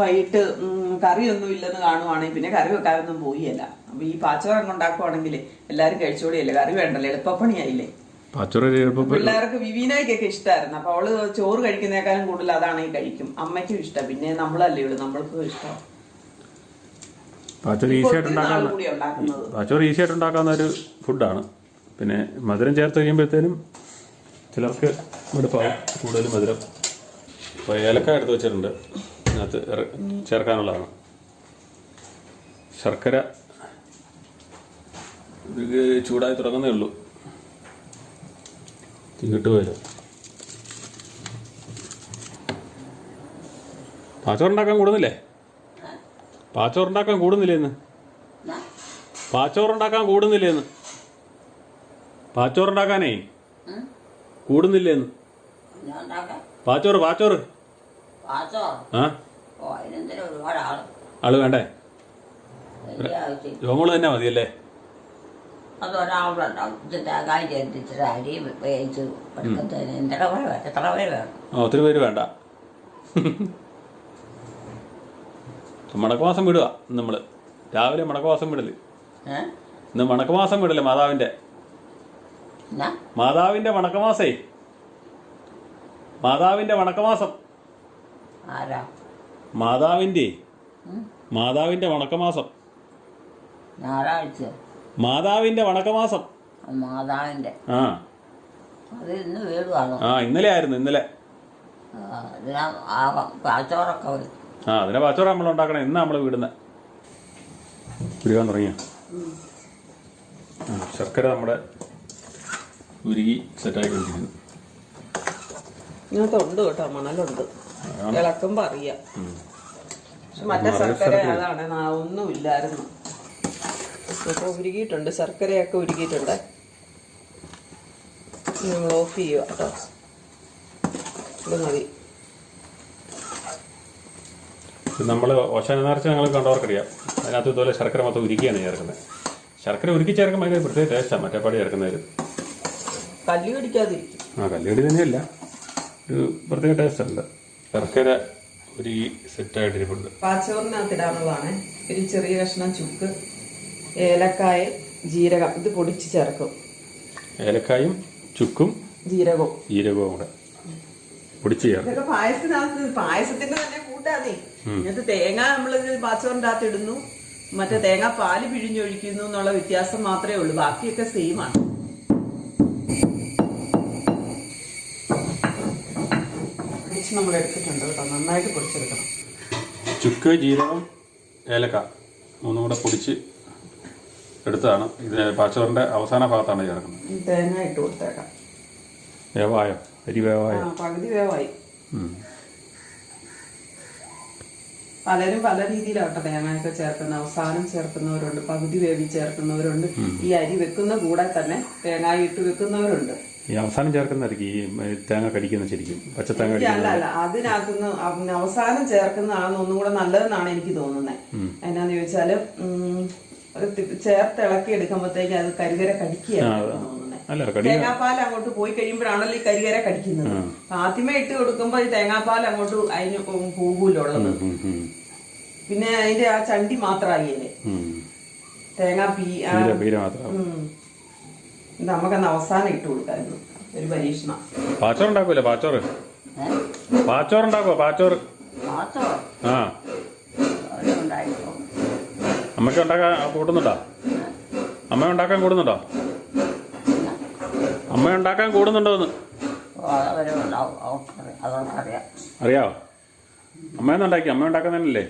വൈകിട്ട് കറിയൊന്നും ഇല്ലെന്ന് കാണുവാണെങ്കിൽ പിന്നെ കറി വെക്കാനൊന്നും പോയില്ല. അപ്പൊ ഈ പാച്ചോറങ്ങ് ഉണ്ടാക്കുവാണെങ്കിൽ എല്ലാരും കഴിച്ചോടിയല്ലേ, കറി വേണ്ടല്ലോ, എളുപ്പപ്പണിയായില്ലേ. പിള്ളേർക്ക് വിവീനായിക്കൊക്കെ ഇഷ്ടമായിരുന്നു. അപ്പൊ അവള് ചോറ് കഴിക്കുന്നേക്കാളും കൂടുതൽ അതാണെങ്കിൽ കഴിക്കും. അമ്മയ്ക്കും ഇഷ്ടം, പിന്നെ നമ്മളല്ലേ ഉള്ളു, നമ്മൾക്കും ഇഷ്ടം. പാച്ചോറ് ഈസി ആയിട്ട് ഉണ്ടാക്കാവുന്ന ഒരു ഫുഡാണ്. പിന്നെ മധുരം ചേർത്ത് കഴിയുമ്പോഴത്തേനും ചിലർക്ക് മടുപ്പാവും കൂടുതൽ മധുരം. അപ്പോൾ ഏലക്ക എടുത്ത് വെച്ചിട്ടുണ്ട്, അതിനകത്ത് ചേർക്കാനുള്ളതാണ്. ശർക്കര ചൂടായി തുടങ്ങുന്നേ ഉള്ളൂ, കിട്ടുമല്ലോ. പാച്ചോറുണ്ടാക്കാൻ കൂടുന്നില്ലേ? പാച്ചോറുണ്ടാക്കാൻ കൂടുന്നില്ലേന്ന്? പാച്ചോറുണ്ടാക്കാൻ കൂടുന്നില്ലേന്ന്? പാച്ചോറുണ്ടാക്കാനേ കൂടുന്നില്ലേന്ന്? പാച്ചോറ് ആള് വേണ്ടേ? രോമോള് തന്നെ മതിയല്ലേ? ഒത്തിരി പേര് വേണ്ട. മണക്കമാസം വിടുക നമ്മള്. രാവിലെ മണക്കമാസം വിടല്. ഇന്ന് മണക്കമാസം വിടല്. മാതാവിന്റെ വണക്കമാസേ. മാതാവിന്റെ വണക്കമാസം. മാതാവിന്റെ മാതാവിന്റെ വണക്കമാസം. ഞായറാഴ്ച മാതാവിന്റെ വണക്കമാസം. മാതാവിൻ്റെ ആ അത് ഇന്ന് വീടുവാണോ? ആ ഇന്നലെ ആയിരുന്നു, ഇന്നലെ. അതിനാ പാച്ചോറൊക്കെ വരും. ആ അതിനെ പാച്ചോറ നമ്മൾ ഉണ്ടാക്കണം. ഇന്ന് നമ്മൾ വീടുന്ന ഉരുകാൻ തുടങ്ങിയ ശർക്കര നമ്മുടെ ഉരുകി സെറ്റായിക്കൊണ്ടിരിക്കുന്നു. ഇതിനകത്തുണ്ട് കേട്ടോ, മണലുണ്ട്, ഇളക്കുമ്പോ അറിയാം. പക്ഷെ മറ്റേ ശർക്കര അതാണ് ഒന്നുമില്ലായിരുന്നു. ഇപ്പൊ ഉരുകിയിട്ടുണ്ട്, ശർക്കരയൊക്കെ ഉരുകിയിട്ടുണ്ട്. നമ്മൾ ഓഫ് ചെയ്യുക കേട്ടോ. ഇത് മതി. നമ്മൾ ഓശാന നേർച്ച ഞങ്ങൾ കണ്ടവർക്കറിയാം. അതിനകത്ത് ഇതുപോലെ ശർക്കര മൊത്തം ഉരുക്കിയാണ് ചേർക്കുന്നത്. ശർക്കര ഉരുക്കി ചേർക്കുമ്പോൾ ഭയങ്കര പ്രത്യേക ടേസ്റ്റാണ് മറ്റേ പാടി ചേർക്കുന്നതിൽ. കല്ല് കടിക്കാതിരിക്കും. കല്ലുകടി തന്നെയല്ല, ഒരു പ്രത്യേക ടേസ്റ്റ് ഉണ്ട്. ശർക്കര ഉരുകി സെറ്റായിട്ടിരിപ്പുണ്ട്. പാച്ചോറിനകത്ത് ഇടാനുള്ളതാണ്. ഒരു ചെറിയ കഷ്ണം ചുക്ക്, ഏലക്കായ, ജീരകം ഇത് പൊടിച്ച് ചേർക്കും. ഏലക്കായും ചുക്കും ജീരകവും കൂടെ പൊടിച്ച് ചേർക്കും. ഇതൊക്കെ പായസത്തിന്റെ തന്നെ കൂട്ടാതെ. ഇങ്ങനത്തെ തേങ്ങ നമ്മളിത് പാച്ചോറിന്റെ അകത്ത് ഇടുന്നു, മറ്റേ തേങ്ങ പാല് പിഴിഞ്ഞൊഴിക്കുന്നു എന്നുള്ള വ്യത്യാസം മാത്രമേ ഉള്ളൂ. ബാക്കിയൊക്കെ സെയിം ആണ്. പൊടിച്ച് നമ്മൾ എടുത്തിട്ടുണ്ട് കേട്ടോ, നന്നായിട്ട് പൊടിച്ചെടുക്കണം. ചുക്ക്, ജീരകം, ഏലക്ക മൂന്നും കൂടെ പൊടിച്ച് എടുത്തതാണ്. ഇത് പാച്ചോറിന്റെ അവസാന ഭാഗത്താണ് ചേർക്കുന്നത്. തേങ്ങ ഇട്ട് കൊടുത്തേക്കാം. വേവായോ? അരി വേവായോ? പകുതി വേവായി. പലരും പല രീതിയിലാവട്ടെ തേങ്ങയൊക്കെ ചേർക്കുന്ന. അവസാനം ചേർക്കുന്നവരുണ്ട്, പകുതി വേവി ചേർക്കുന്നവരുണ്ട്, ഈ അരി വെക്കുന്ന കൂടെ തന്നെ തേങ്ങ ഇട്ട് വെക്കുന്നവരുണ്ട്. ഈ അവസാനം ചേർക്കുന്നതായിരിക്കും ഈ തേങ്ങ കടിക്കുന്ന ശരിക്കും പച്ചത്തേങ്ങ. അല്ല, അതിനകത്തുനിന്ന് അവസാനം ചേർക്കുന്നതാണ് ഒന്നും കൂടെ നല്ലതെന്നാണ് എനിക്ക് തോന്നുന്നത്. എന്നാന്ന് ചോദിച്ചാല് ചേർത്ത് ഇളക്കി എടുക്കുമ്പോഴത്തേക്ക് അത് കരികര കടിക്കുകയാണ് തോന്നുന്നത്. തേങ്ങാപ്പാൽ അങ്ങോട്ട് പോയി കഴിയുമ്പോഴാണല്ലോ ഈ കരികര കടിക്കുന്നത്. ആദ്യമേ ഇട്ട് കൊടുക്കുമ്പോ ഈ തേങ്ങാപ്പാൽ അങ്ങോട്ട് അതിന് പോകുമല്ലുള്ളത്. പിന്നെ അതിന്റെ ആ ചണ്ടി മാത്രമായില്ലേ തേങ്ങാ നമുക്കന്ന് അവസാനം ഇട്ട് കൊടുക്കായിരുന്നു. ഒരു പരീക്ഷണം. പാച്ചോറുണ്ടാക്കൂല്ലേ? പാച്ചോറുണ്ടാക്കുവോ? പാച്ചോറ് ആ അമ്മയ്ക്ക് ഉണ്ടാക്കാൻ കൂടുന്നുണ്ടോ? അമ്മ ഉണ്ടാക്കാൻ കൂടുന്നുണ്ടോ? അമ്മ ഉണ്ടാക്കാൻ കൂടുന്നുണ്ടോ എന്ന് അറിയാവോ? അമ്മയൊന്നും ഉണ്ടാക്കി? അമ്മ ഉണ്ടാക്കുന്നതല്ലേ?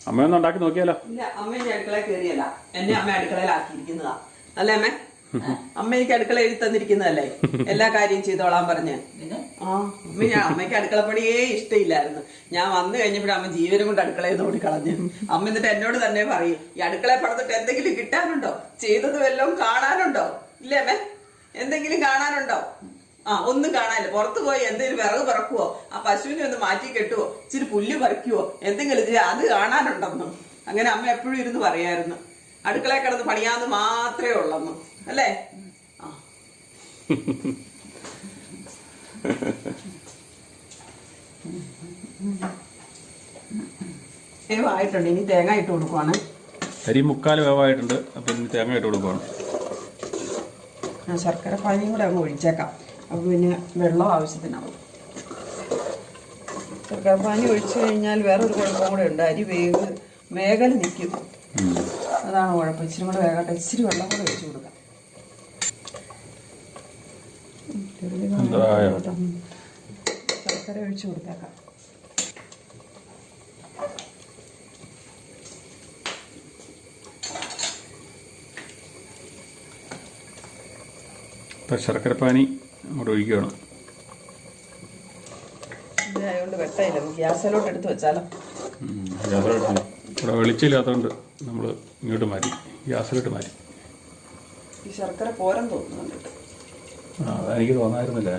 അമ്മയൊന്നും ഉണ്ടാക്കി നോക്കിയാലോ? ഇല്ല, അമ്മ എന്നെ അടുക്കളയിൽ കയറിയല്ല, എന്നെ അമ്മ അടുക്കളയിലാക്കിയിരിക്കുന്നതാ. അല്ലേ അമ്മ? അമ്മ എനിക്ക് അടുക്കള എഴുതി തന്നിരിക്കുന്നതല്ലേ, എല്ലാ കാര്യം ചെയ്തോളാൻ പറഞ്ഞ്. അമ്മയ്ക്ക് അടുക്കളപ്പണിയേ ഇഷ്ടമില്ലായിരുന്നു. ഞാൻ വന്നു കഴിഞ്ഞപ്പോഴും അമ്മ ജീവനും കൊണ്ട് അടുക്കളയിൽ നോടി കളഞ്ഞു. അമ്മ എന്നിട്ട് എന്നോട് തന്നെ പറയും, ഈ അടുക്കളയെ പടത്തിട്ട് എന്തെങ്കിലും കിട്ടാനുണ്ടോ? ചെയ്തത് വല്ലതും കാണാനുണ്ടോ? ഇല്ലേ അമ്മ? എന്തെങ്കിലും കാണാനുണ്ടോ? ഒന്നും കാണാനില്ല. പുറത്തു പോയി എന്തെങ്കിലും വിറക് പറക്കുവോ, ആ പശുവിനെ ഒന്ന് മാറ്റി കെട്ടുവോ, ഇച്ചിരി പുല്ല് പറിക്കുവോ, എന്തെങ്കിലും അത് കാണാനുണ്ടെന്നു. അങ്ങനെ അമ്മ എപ്പോഴും ഇരുന്ന് പറയായിരുന്നു. അടുക്കളയിൽ കിടന്ന് പണിയാന്ന് മാത്രമേ ഉള്ളെന്നു. അല്ലേ? വേവായിട്ടുണ്ട്. ഇനി തേങ്ങ ഇട്ട് കൊടുക്കുവാണ്. അരി 3/4 വേവായിട്ടുണ്ട്. അപ്പൊ ഇനി തേങ്ങ ഇട്ട് കൊടുക്കുവാണ്. ശർക്കര പാനിയും കൂടെ അങ്ങ് ഒഴിച്ചേക്കാം. അപ്പൊ പിന്നെ വെള്ളം ആവശ്യത്തിനാവും. ശർക്കര പാനി ഒഴിച്ചു കഴിഞ്ഞാൽ വേറൊരു കുഴപ്പം കൂടെ ഉണ്ട്. അരി വേഗൽ നിൽക്കും. അതാണ് കുഴപ്പം. ഇച്ചിരി കൂടെ വേഗട്ടെ. ഇച്ചിരി വെള്ളം കൂടെ ഒഴിച്ചു കൊടുക്കാം. ശർക്കര ഒഴിച്ചു കൊടുത്തേക്കാം. ശർക്കരപ്പാനി അങ്ങോട്ട് ഒഴിക്കുകയാണ്. ഇതായതുകൊണ്ട് വെട്ടയില്ല. ഗ്യാസിലോട്ട് എടുത്ത് വെച്ചാലോ? ഇവിടെ വെളിച്ചില്ലാത്തതുകൊണ്ട് നമ്മൾ ഇങ്ങോട്ട് മാറ്റി, ഗ്യാസിലോട്ട് മാറ്റി. ഈ ശർക്കര പോരം തോന്നുന്നുണ്ട്. അതെനിക്ക് തോന്നായിരുന്നില്ല.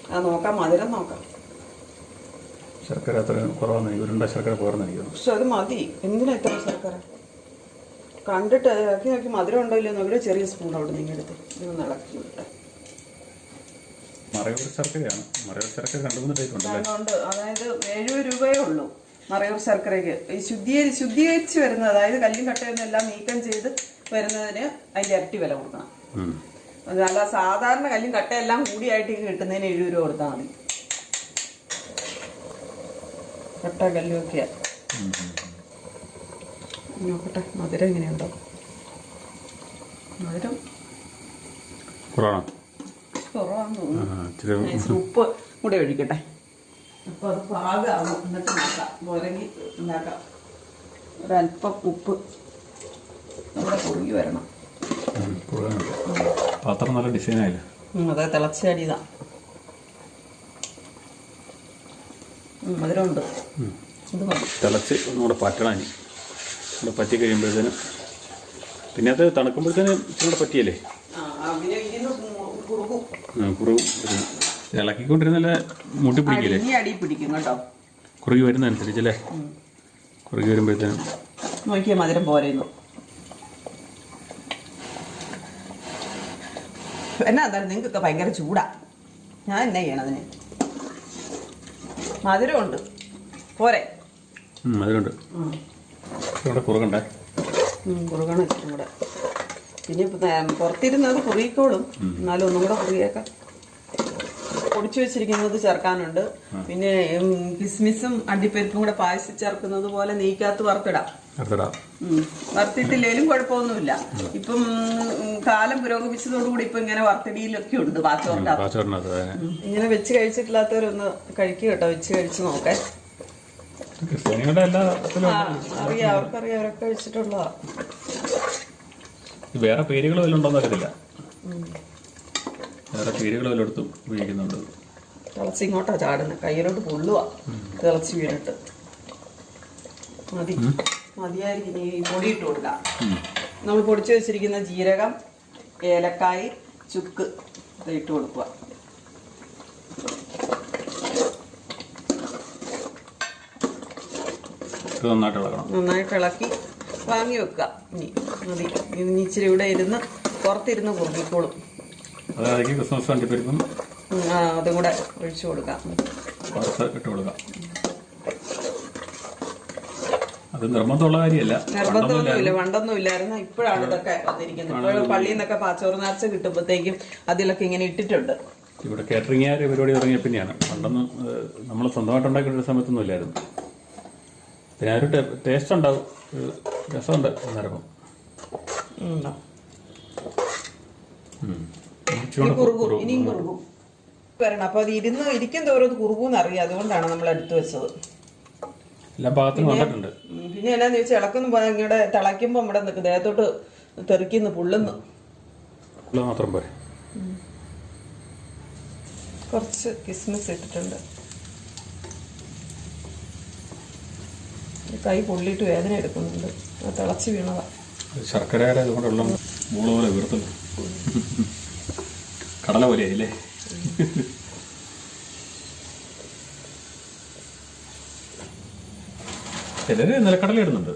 ഞാൻ നോക്കാം, മധുരം നോക്കാം. ശർക്കര അത്ര കുറവാന്ന് എനിക്ക്, ഉരുണ്ട ശർക്കര പോരെന്ന് എനിക്ക് തോന്നുന്നു. പക്ഷെ അത് മതി. എന്തിനാ ഇത്ര ശർക്കര? കണ്ടിട്ട് ഇറക്കി നോക്കി മധുരം ഉണ്ടോ ഇല്ലയോ നോക്കിയിട്ട് ചെറിയ സ്പൂൺ അവിടെ നിന്ന് എടുത്ത് ഇതൊന്ന് ഇളക്കി വിട്ടെ. മറയൂർ ശർക്കരയാണ്. മറയൂർ ശർക്കര 2-3 ടൈപ്പ് ഉണ്ടല്ലേ? അതുകൊണ്ട് അതായത് 70 രൂപയേ ഉള്ളൂ മറയൂർ ശർക്കരയ്ക്ക്. ഈ ശുദ്ധീകരിച്ച് വരുന്നത്, അതായത് കല്ലും കട്ടയൊന്നും എല്ലാം നീക്കം ചെയ്ത് വരുന്നതിന് അതിൻ്റെ ഇരട്ടി വില കൊടുക്കണം. അതല്ല സാധാരണ കല്ലും കട്ടയെല്ലാം കൂടിയായിട്ട് കിട്ടുന്നതിന് 70 രൂപ കൊടുത്താൽ മതി. കട്ട കല്ലുമൊക്കെയാ. നോക്കട്ടെ മധുരം എങ്ങനെയുണ്ടോ. മധുരം കുറവാന്ന് തോന്നുന്നു. ഇച്ചിരി ഉപ്പ് കൂടെ ഒഴിക്കട്ടെ. അപ്പോൾ അത് പാകമാകും. എന്നിട്ട് നോക്കാം. മുരങ്ങി ഉണ്ടാക്കാം. ഒരല്പം ഉപ്പ് നമ്മുടെ കുറുകി വരണം. പാത്രം നല്ല ഡിസൈനായില്ല. അതെ, തിളച്ചടിയതാ. മധുരമുണ്ട്. ഇത് മതി. തിളച്ച് ഒന്നുകൂടെ പറ്റണം. ഇവിടെ പറ്റി കഴിയുമ്പോഴത്തേനും പിന്നെ അത് തണുക്കുമ്പോഴത്തേനും ഇച്ചിരി പറ്റിയല്ലേ കുറുകും. ഇളക്കിക്കൊണ്ടിരുന്നല്ലേ മുട്ടി പിടിക്കില്ലേ? അടി പിടിക്കും കേട്ടോ. കുറുകി വരുന്നതനുസരിച്ചല്ലേ. കുറുകി വരുമ്പോഴത്തേനും നോക്കിയ മധുരം പോരുന്നു. എന്നാ എന്തായാലും നിങ്ങൾക്കൊക്കെ ഭയങ്കര ചൂടാ. ഞാൻ എന്നാ ചെയ്യണതിന്? മധുരമുണ്ട് പോരെ. മധുരമുണ്ട്. ഇവിടെ കുറുകണ്ടേ? കുറുകണം ഇച്ചിരി കൂടെ. പിന്നെ പുറത്തിരുന്നത് കുറുകിക്കോളും. എന്നാലും ഒന്നും കൂടെ കുറുകിയേക്കാം. പൊടിച്ചു വെച്ചിരിക്കുന്നത് ചേർക്കാനുണ്ട്. പിന്നെ കിസ്മിസും അണ്ടിപ്പരിപ്പും കൂടെ പായസം ചേർക്കുന്നത് പോലെ നെയ്ക്കകത്ത് വറുത്തിടാം. വറുത്തിട്ടില്ലേലും കുഴപ്പമൊന്നുമില്ല. ഇപ്പം കാലം പുരോഗമിച്ചതോടുകൂടി ഇപ്പൊ ഇങ്ങനെ വറുത്തിടിയിലൊക്കെ ഉണ്ട് പാച്ചോറിനകത്ത്. ഇങ്ങനെ വെച്ച് കഴിച്ചിട്ടില്ലാത്തവരൊന്ന് കഴിക്കുക കേട്ടോ. വെച്ച് കഴിച്ച് നോക്കേ. അറിയാം, അവർക്കറിയാം, അവരൊക്കെ കഴിച്ചിട്ടുള്ളതാ. വേറെ പേരുകൾ വല്ലതും ഉണ്ടോന്ന് അറിയത്തില്ല. വേറെ പേരുകൾ വല്ലയിടത്തും ഉപയോഗിക്കുന്നുണ്ട്. തിളച്ച് ഇങ്ങോട്ടാ ചാടുന്നത്. കയ്യിലോട്ട് പൊള്ളുക. തിളച്ച് വീണിട്ട് മതിയായിരിക്കും. ഈ പൊടി ഇട്ട് കൊടുക്കാം. നമ്മൾ പൊടിച്ചു വെച്ചിരിക്കുന്ന ജീരകം, ഏലക്കായ്, ചുക്ക് ഇട്ട് കൊടുക്കുക. നന്നായിട്ട് ഇളക്കി വാങ്ങി വെക്കുക. ഇനി മതി. ഇനി ഇച്ചിരി ഇവിടെ ഇരുന്ന് പുറത്തിരുന്ന് കുറുകിക്കോളും. അതും കൂടെ ഒഴിച്ചു കൊടുക്കാം. അത് നിർബന്ധമുള്ള കാര്യമല്ല. നിർബന്ധമൊന്നുമില്ല. പണ്ടൊന്നും ഇല്ലായിരുന്നു. ഇപ്പോഴാണ് ഇതൊക്കെ വന്നിരിക്കുന്നത്. ഇപ്പോഴും പള്ളിയിൽ നിന്നൊക്കെ പാച്ചോറ് നേർച്ച കിട്ടുമ്പോഴത്തേക്കും അതിലൊക്കെ ഇങ്ങനെ ഇട്ടിട്ടുണ്ട്. ഇവിടെ കാറ്ററിംഗുകാർ പരിപാടി തുടങ്ങിയ പിന്നെയാണ്. പണ്ടൊന്നും നമ്മൾ സ്വന്തമായിട്ട് ഉണ്ടാക്കിയ സമയത്തൊന്നും ഇല്ലായിരുന്നു. പിന്നെ ഒരു ടേസ്റ്റ് ഉണ്ടാവും, രസമുണ്ട്. അന്നേരം ഇനിയും കുറുകും വരണം. അപ്പൊ അത് ഇരിക്കും തോറും കുറുകൂന്ന് അറിയാം. അതുകൊണ്ടാണ് നമ്മൾ എടുത്തു വെച്ചത്. എല്ലാ ഭാഗത്തും വന്നിട്ടുണ്ട്. പിന്നെ എന്നാന്ന് ചോദിച്ചാൽ ഇളക്കൊന്നും ഇങ്ങടെ തിളയ്ക്കുമ്പോ നമ്മുടെ ദേഹത്തോട്ട് തെറിക്കുന്നു, പൊള്ളുന്നു. മാത്രം പോരെ. കുറച്ച് കിസ്മിസ് ഇട്ടിട്ടുണ്ട്. കൈ പൊള്ളിയിട്ട് വേദന എടുക്കുന്നുണ്ട്. തിളച്ച് വീണതാ. ശർക്കരയുടെ അതുകൊണ്ടുള്ള മൂള പോലെ വീർത്തത് കടല പോലെയായില്ലേ? ചിലര് നിലക്കടല ഇടുന്നുണ്ട്.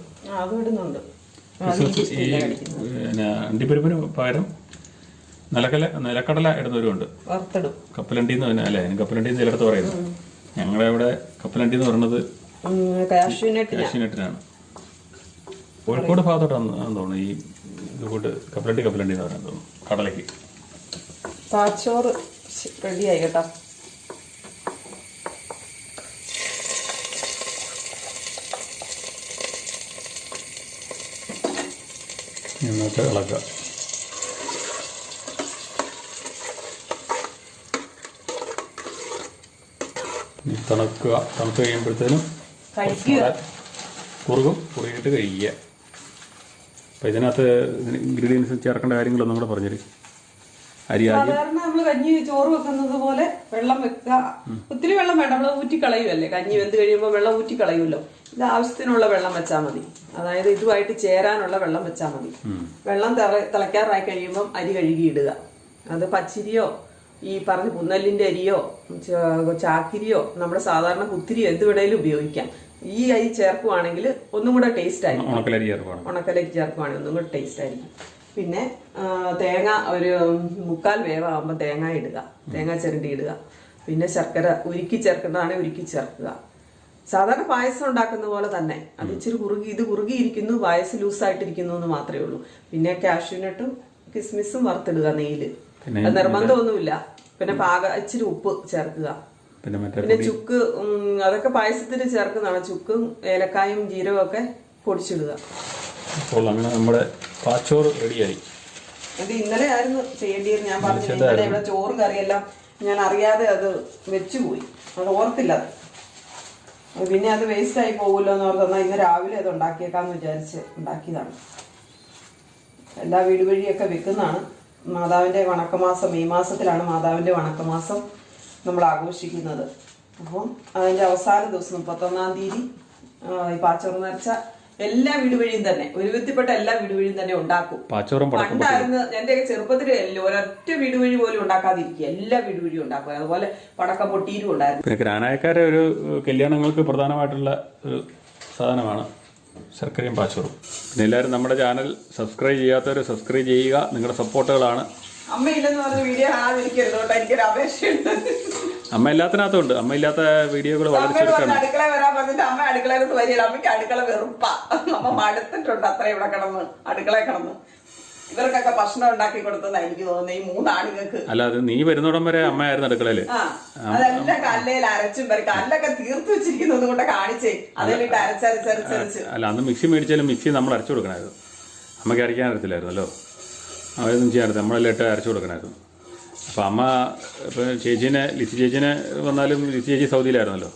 പിന്നെ അണ്ടിപ്പരിപ്പിന് പകരം നിലക്കടല ഇടുന്നവരുണ്ട്. കപ്പലണ്ടിന്ന് അല്ലേ? കപ്പലണ്ടി ചിലടത്ത് പറയുന്നു. ഞങ്ങളുടെ ഇവിടെ കപ്പലണ്ടി എന്ന് പറയുന്നത് കാഷ്യൂനട്ടിനാണ്. കോഴിക്കോട് ഭാഗത്തോട്ടാന്ന് തോന്നുന്നു ഈ ഇതുകൊണ്ട് കപ്പലണ്ടി എന്ന് പറയാൻ തോന്നുന്നു. കടലയ്ക്ക് പാച്ചോറ് റെഡിയായി കേട്ടോ. എന്നിട്ട് ഇളക്കുക. തണുത്ത് കഴിയുമ്പോഴത്തേനും കുറുകിയിട്ട് കഴിക്കുക. അപ്പം ഇതിനകത്ത് ഇൻഗ്രീഡിയൻസ് ചേർക്കേണ്ട കാര്യങ്ങളൊന്നും കൂടെ പറഞ്ഞിട്ട്. സാധാരണ നമ്മൾ കഞ്ഞി ചോറ് വെക്കുന്നത് പോലെ വെള്ളം വെക്കുക. ഒത്തിരി വെള്ളം വേണ്ട, നമ്മൾ ഊറ്റിക്കളയുമല്ലേ. കഞ്ഞി വെന്ത് കഴിയുമ്പോൾ വെള്ളം ഊറ്റിക്കളയുമല്ലോ. ഇത് ആവശ്യത്തിനുള്ള വെള്ളം വെച്ചാൽ മതി. അതായത് ഇതുമായിട്ട് ചേരാനുള്ള വെള്ളം വെച്ചാൽ മതി. വെള്ളം തിളയ്ക്കാറായി കഴിയുമ്പം അരി കഴുകിയിടുക. അത് പച്ചിരിയോ ഈ പറഞ്ഞ പുന്നല്ലിന്റെ അരിയോ ചാക്കിരിയോ നമ്മുടെ സാധാരണ കുത്തിരിയോ എന്ത് വേണേലും ഉപയോഗിക്കാം. ഈ അരി ചേർക്കുവാണെങ്കിൽ ഒന്നും കൂടെ ടേസ്റ്റ് ആയിരിക്കും. ഉണക്കലരി ചേർക്കുവാണെങ്കിൽ ഒന്നും കൂടെ ടേസ്റ്റ് ആയിരിക്കും. പിന്നെ തേങ്ങ ഒരു 3/4 വേവാകുമ്പോൾ തേങ്ങ ഇടുക. തേങ്ങ ചിരണ്ടി ഇടുക. പിന്നെ ശർക്കര ഉരുക്കി ചേർക്കേണ്ടതാണെങ്കിൽ ഉരുക്കി ചേർക്കുക. സാധാരണ പായസം ഉണ്ടാക്കുന്ന പോലെ തന്നെ. അത് ഇച്ചിരി കുറുകിയിരിക്കുന്നു, പായസം ലൂസായിട്ടിരിക്കുന്നു എന്ന് മാത്രമേ ഉള്ളൂ. പിന്നെ കാഷ്യൂനട്ടും കിസ്മിസും വറുത്തിടുക നെയ്യില്. അത് നിർബന്ധമൊന്നുമില്ല. പിന്നെ ഇച്ചിരി ഉപ്പ് ചേർക്കുക. പിന്നെ മറ്റേ പിന്നെ ചുക്ക് അതൊക്കെ പായസത്തിന് ചേർക്കുന്നതാണ്. ചുക്കും ഏലക്കായും ജീരകവും ഒക്കെ പൊടിച്ചിടുക. അപ്പോൾ അങ്ങനെ നമ്മുടെ പാച്ചോറ് റെഡിയായി. അത് ഇന്നലെ ആയിരുന്നു ചെയ്യേണ്ടിയത്. ഞാൻ പറഞ്ഞു ഇന്നലെ ഇവിടെ ചോറും കറിയെല്ലാം ഞാൻ അറിയാതെ അത് വെച്ചുപോയി. അത് ഓർത്തില്ല. അത് പിന്നെ അത് വേസ്റ്റ് ആയി പോകുമല്ലോ എന്ന് ഓർത്ത് ഇന്ന് രാവിലെ അത് ഉണ്ടാക്കിയേക്കാന്ന് വിചാരിച്ച് ഉണ്ടാക്കിയതാണ്. എല്ലാ വീട് വഴിയൊക്കെ വെക്കുന്നതാണ്. മാതാവിൻ്റെ വണക്കമാസം ഈ മാസത്തിലാണ് മാതാവിൻ്റെ വണക്കമാസം നമ്മൾ ആഘോഷിക്കുന്നത്. അപ്പം അതിൻ്റെ അവസാന ദിവസം 31-ാം തീയതി ഈ പാച്ചോറ് നേർച്ച എല്ലാ വീട് വഴിയും തന്നെ ഒരുവിധത്തിൽപ്പെട്ട എല്ലാ വീട് വഴിയും തന്നെ ഉണ്ടാക്കും. പണ്ടായിരുന്നു എന്റെയൊക്കെ ചെറുപ്പത്തിൽ ഒരൊറ്റ വീട് വഴി പോലും ഉണ്ടാക്കാതിരിക്കുക, എല്ലാ വീട് വഴിയും ഉണ്ടാക്കും. അതുപോലെ പടക്കം പൊട്ടിയിലും ഉണ്ടായിരുന്നു. പിന്നെ ഗ്രാനായക്കാരെ ഒരു കല്യാണങ്ങൾക്ക് പ്രധാനമായിട്ടുള്ള ഒരു സാധനമാണ് ശർക്കരയും പാച്ചോറും. പിന്നെ എല്ലാവരും നമ്മുടെ ചാനൽ സബ്സ്ക്രൈബ് ചെയ്യാത്തവർ സബ്സ്ക്രൈബ് ചെയ്യുക. നിങ്ങളുടെ സപ്പോർട്ടുകളാണ്. അമ്മയില്ലെന്ന് പറഞ്ഞ വീഡിയോ കാണാതിരിക്കരുത് കേട്ടോ, എനിക്കൊരു അപേക്ഷയുണ്ട്. അമ്മ എല്ലാത്തിനകത്തുണ്ട്. അമ്മ ഇല്ലാത്ത വീഡിയോകൾ വളരെ ചുരുക്കമാണ്. അടുക്കള വരാൻ പറഞ്ഞിട്ട് അമ്മ അടുക്കളയിലോട്ട് വരികയില്ല. അമ്മയ്ക്ക് അടുക്കള വെറുപ്പാ. അമ്മ മടുത്തിട്ടുണ്ട് അത്ര ഇവിടെ കിടന്ന് അടുക്കളയിൽ കിടന്ന്. ഇവർക്കൊക്കെ ഭക്ഷണം ഉണ്ടാക്കി കൊടുത്തതാ എനിക്ക് തോന്നുന്നത് ഈ 3 ആണുങ്ങൾക്ക്. അല്ല, അത് നീ വരുന്നിടം വരെ അമ്മയായിരുന്നു അടുക്കളയില്. അതെല്ലാം കല്ലയിൽ അരച്ചും വരും. കല്ലൊക്കെ തീർത്ത് വെച്ചിരിക്കുന്നത് കൊണ്ട് കാണിച്ചേ അതിലിട്ട് അരച്ചരച്ചരച്ചരച്ച്. അല്ല, അന്ന് മിക്സി മേടിച്ചാലും മിക്സി നമ്മൾ അരച്ചു കൊടുക്കണമായിരുന്നു. അമ്മയ്ക്ക് അരയ്ക്കാൻ അറിയത്തില്ലായിരുന്നല്ലോ. അവരൊന്നും ചെയ്യാൻ അറിയത്തില്ല, നമ്മളെല്ലാം ഇട്ട് അരച്ചു കൊടുക്കണമായിരുന്നു. അപ്പം അമ്മ ഇപ്പം ലിസി ചേച്ചീനെ വന്നാലും ലിസി ചേച്ചി സൗദിയിലായിരുന്നല്ലോ,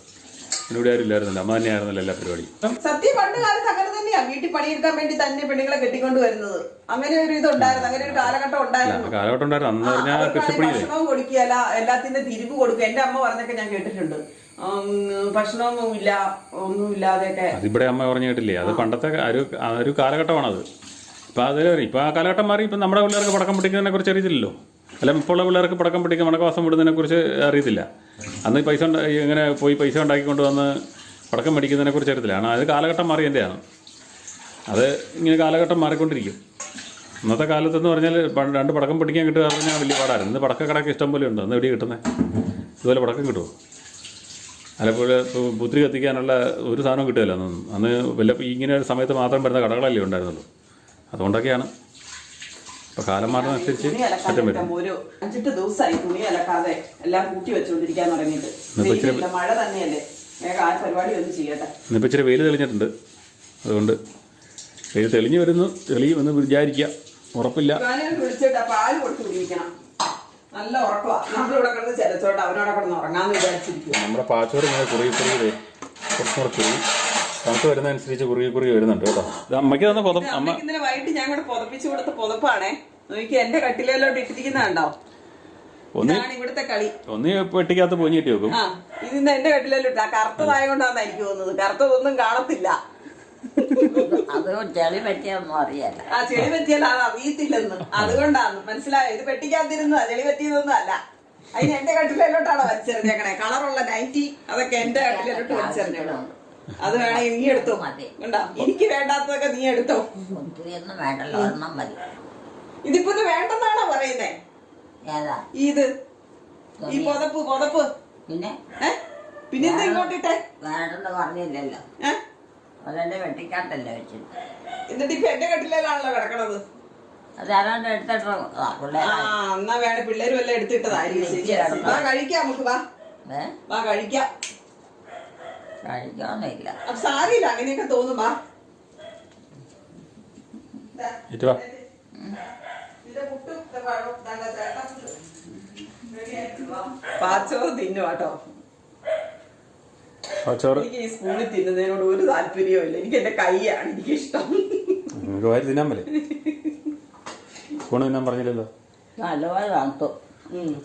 ഇവിടെ ആരും ഇല്ലായിരുന്നല്ലോ. അമ്മ തന്നെയായിരുന്നല്ലോ എല്ലാ പരിപാടിയും. സത്യം പണ്ട് കാലത്ത് അങ്ങനെ തന്നെയാ. വീട്ടിൽ പണിയെടുക്കാൻ വേണ്ടി തന്നെ പെണ്ണുങ്ങളെ കെട്ടിക്കൊണ്ട് വരുന്നത്. അങ്ങനെ ഒരു ഇതുണ്ടായിരുന്നു, അങ്ങനെ ഒരു കാലഘട്ടം ഉണ്ടായിരുന്നു. കാലഘട്ടം ഉണ്ടായിരുന്നു. അന്ന് പറഞ്ഞാൽ ഭക്ഷണവും കൊടുക്കുകയല്ല, എല്ലാത്തിന്റെ തിരിവ് കൊടുക്കുക. എന്റെ അമ്മ പറഞ്ഞൊക്കെ ഞാൻ കേട്ടിട്ടുണ്ട്. ഭക്ഷണമൊന്നും ഇല്ല, ഒന്നും ഇല്ലാതെയൊക്കെ. അതിവിടെ അമ്മ പറഞ്ഞു കേട്ടില്ലേ? അത് പണ്ടത്തെ ഒരു കാലഘട്ടമാണത്. ഇപ്പം ആ കാലഘട്ടം മാറി. ഇപ്പം നമ്മുടെ പിള്ളേർക്ക് പടക്കം പൊട്ടിക്കുന്നതിനെ കുറിച്ച് അറിയത്തില്ലല്ലോ. അല്ല, ഇപ്പോൾ ഉള്ള പിള്ളേർക്ക് പടക്കം പൊട്ടിക്കാൻ വണക്കവാസം വിടുന്നതിനെ കുറിച്ച് അറിയത്തില്ല. അന്ന് പൈസ ഇങ്ങനെ പോയി പൈസ ഉണ്ടാക്കിക്കൊണ്ട് വന്ന് പടക്കം മേടിക്കുന്നതിനെ കുറിച്ച് അറിയത്തില്ല. കാരണം അത് കാലഘട്ടം മാറി എൻ്റെയാണ്. അത് ഇങ്ങനെ കാലഘട്ടം മാറിക്കൊണ്ടിരിക്കും. ഇന്നത്തെ കാലത്തെന്ന് പറഞ്ഞാൽ 2 പടക്കം പൊട്ടിക്കാൻ കിട്ടുക പറഞ്ഞാൽ വലിയ പാടായിരുന്നു. ഇന്ന് പടക്കക്കടക്ക് ഇഷ്ടം പോലെ ഉണ്ട്. അന്ന് എവിടെയാണ് കിട്ടുന്നത്? ഇതുപോലെ പടക്കം കിട്ടുമോ? അല്ലപ്പോൾ പുത്തിരി കത്തിക്കാനുള്ള ഒരു സാധനം കിട്ടുകയില്ല അന്ന്. ഇങ്ങനെ ഒരു സമയത്ത് മാത്രം വരുന്ന കടകളല്ലേ ഉണ്ടായിരുന്നുള്ളൂ. അതുകൊണ്ടൊക്കെയാണ് ഇപ്പോൾ കാലം മാറുന്നതനുസരിച്ച് മാറ്റം വരും. ഒരു 5-8 ദിവസമായി തുണി അലക്കാതെ എല്ലാം കൂട്ടി വെച്ചുകൊണ്ടിരിക്കാൻ തുടങ്ങിയിട്ട്. മഴ തന്നെയല്ലേ, വേഗം ആ പരിപാടി ഒന്ന് ചെയ്യട്ടെ. ഇന്നിപ്പോൾ ഇച്ചിരി വെയിൽ തെളിഞ്ഞിട്ടുണ്ട്. അതുകൊണ്ട് വെയിൽ തെളിയുമെന്ന് വിചാരിക്കുക, ഉറപ്പില്ല. വിളിച്ചിട്ട് പാല് കൊടുത്ത് കുടിക്കണം. നല്ല ഉറക്കമാണ്. നമ്മളിവിടെ കിടന്ന് ചിലച്ചോട്ട് അവനോടെ കിടന്ന് ഉറങ്ങാന്ന് വിചാരിച്ചിരിക്കും. നമ്മുടെ പാച്ചോറ് ഇങ്ങനെ കുറച്ചും കൂടെ തണുത്ത് വരുന്നതനുസരിച്ച് കുറുകി വരുന്നുണ്ട് കേട്ടോ. ഇത് അമ്മയ്ക്ക് തന്നെ പുതപ്പ്. അമ്മ ഇന്നലെ വൈകിട്ട് ഞാൻ കൂടെ പുതപ്പിച്ചു കൊടുത്ത പുതപ്പാണേ. നോക്കി എന്റെ കട്ടിലോട്ട് ഇട്ടിരിക്കുന്നുണ്ടോ? ഇതാണ് ഇവിടുത്തെ കളി. ഒന്ന് പെട്ടിക്കകത്ത് പൊഞ്ഞി കിട്ടി വെക്കും. ഇതിന്ന് എന്റെ കട്ടിലോട്ട് കറുത്തതായോണ്ടാന്ന് എനിക്ക് തോന്നുന്നത്. കറുത്തതൊന്നും കാണത്തില്ല. അത് ചെളി പറ്റിയൊന്നും അറിയാല്ല. ചെളി പറ്റിയാൽ അത് അറിയത്തില്ലെന്ന്. അതുകൊണ്ടാണ് മനസ്സിലായോ. ഇത് പെട്ടിക്കകത്തിരുന്നതാ, ചെളി പറ്റിയതൊന്നും അല്ല. അതിന് എന്റെ കട്ടിലോട്ടാണോ വലിച്ചെറിഞ്ഞേക്കണേ? കളറുള്ള നൈറ്റി അതൊക്കെ എന്റെ കട്ടിലോട്ട് വലിച്ചെറിഞ്ഞോ. അത് വേണമെങ്കിൽ നീ എടുത്തോ. കണ്ടോ, എനിക്ക് വേണ്ടാത്തതൊക്കെ നീ എടുത്തോ. ഒന്നും വേണ്ടല്ലോ, ഒന്നും മതി. ഇതിപ്പോ ഇത് വേണ്ടെന്നാണോ പറയുന്നേ? ഏതാ ഇത്? ഈ പുതപ്പ് പിന്നെ പിന്നെ എന്താ ഇങ്ങോട്ടിട്ടെ? വേണ്ടെന്ന് പറഞ്ഞില്ലല്ലോ. അതെന്റെ വെട്ടിക്കാട്ടല്ലേ വെച്ചിട്ട്. എന്നിട്ട് ഇപ്പൊ എന്റെ കട്ടിലേക്കാണല്ലോ കിടക്കണത്. അത് ആരാണ്ട് എടുത്തിട്ടോ? എന്നാ വേണേ പിള്ളേരും എല്ലാം എടുത്തിട്ടതായിരിക്കും. വാ കഴിക്കാം, നമുക്ക് വാ കഴിക്കാം. കഴിക്കാന്നില്ല, സാരിയില്ല, അങ്ങനെയൊക്കെ തോന്നും. പാച്ചോറ് തിന്നു കേട്ടോ. എനിക്ക് ഈ സ്പൂണിൽ തിന്നുന്നതിനോട് ഒരു താല്പര്യവും ഇല്ല. എനിക്ക് എന്റെ കൈയാണ് എനിക്കിഷ്ടം. തിന്നാൻ പോലെ സ്പൂണ് തിന്നാൻ പറഞ്ഞില്ലല്ലോ. നല്ലപോലെ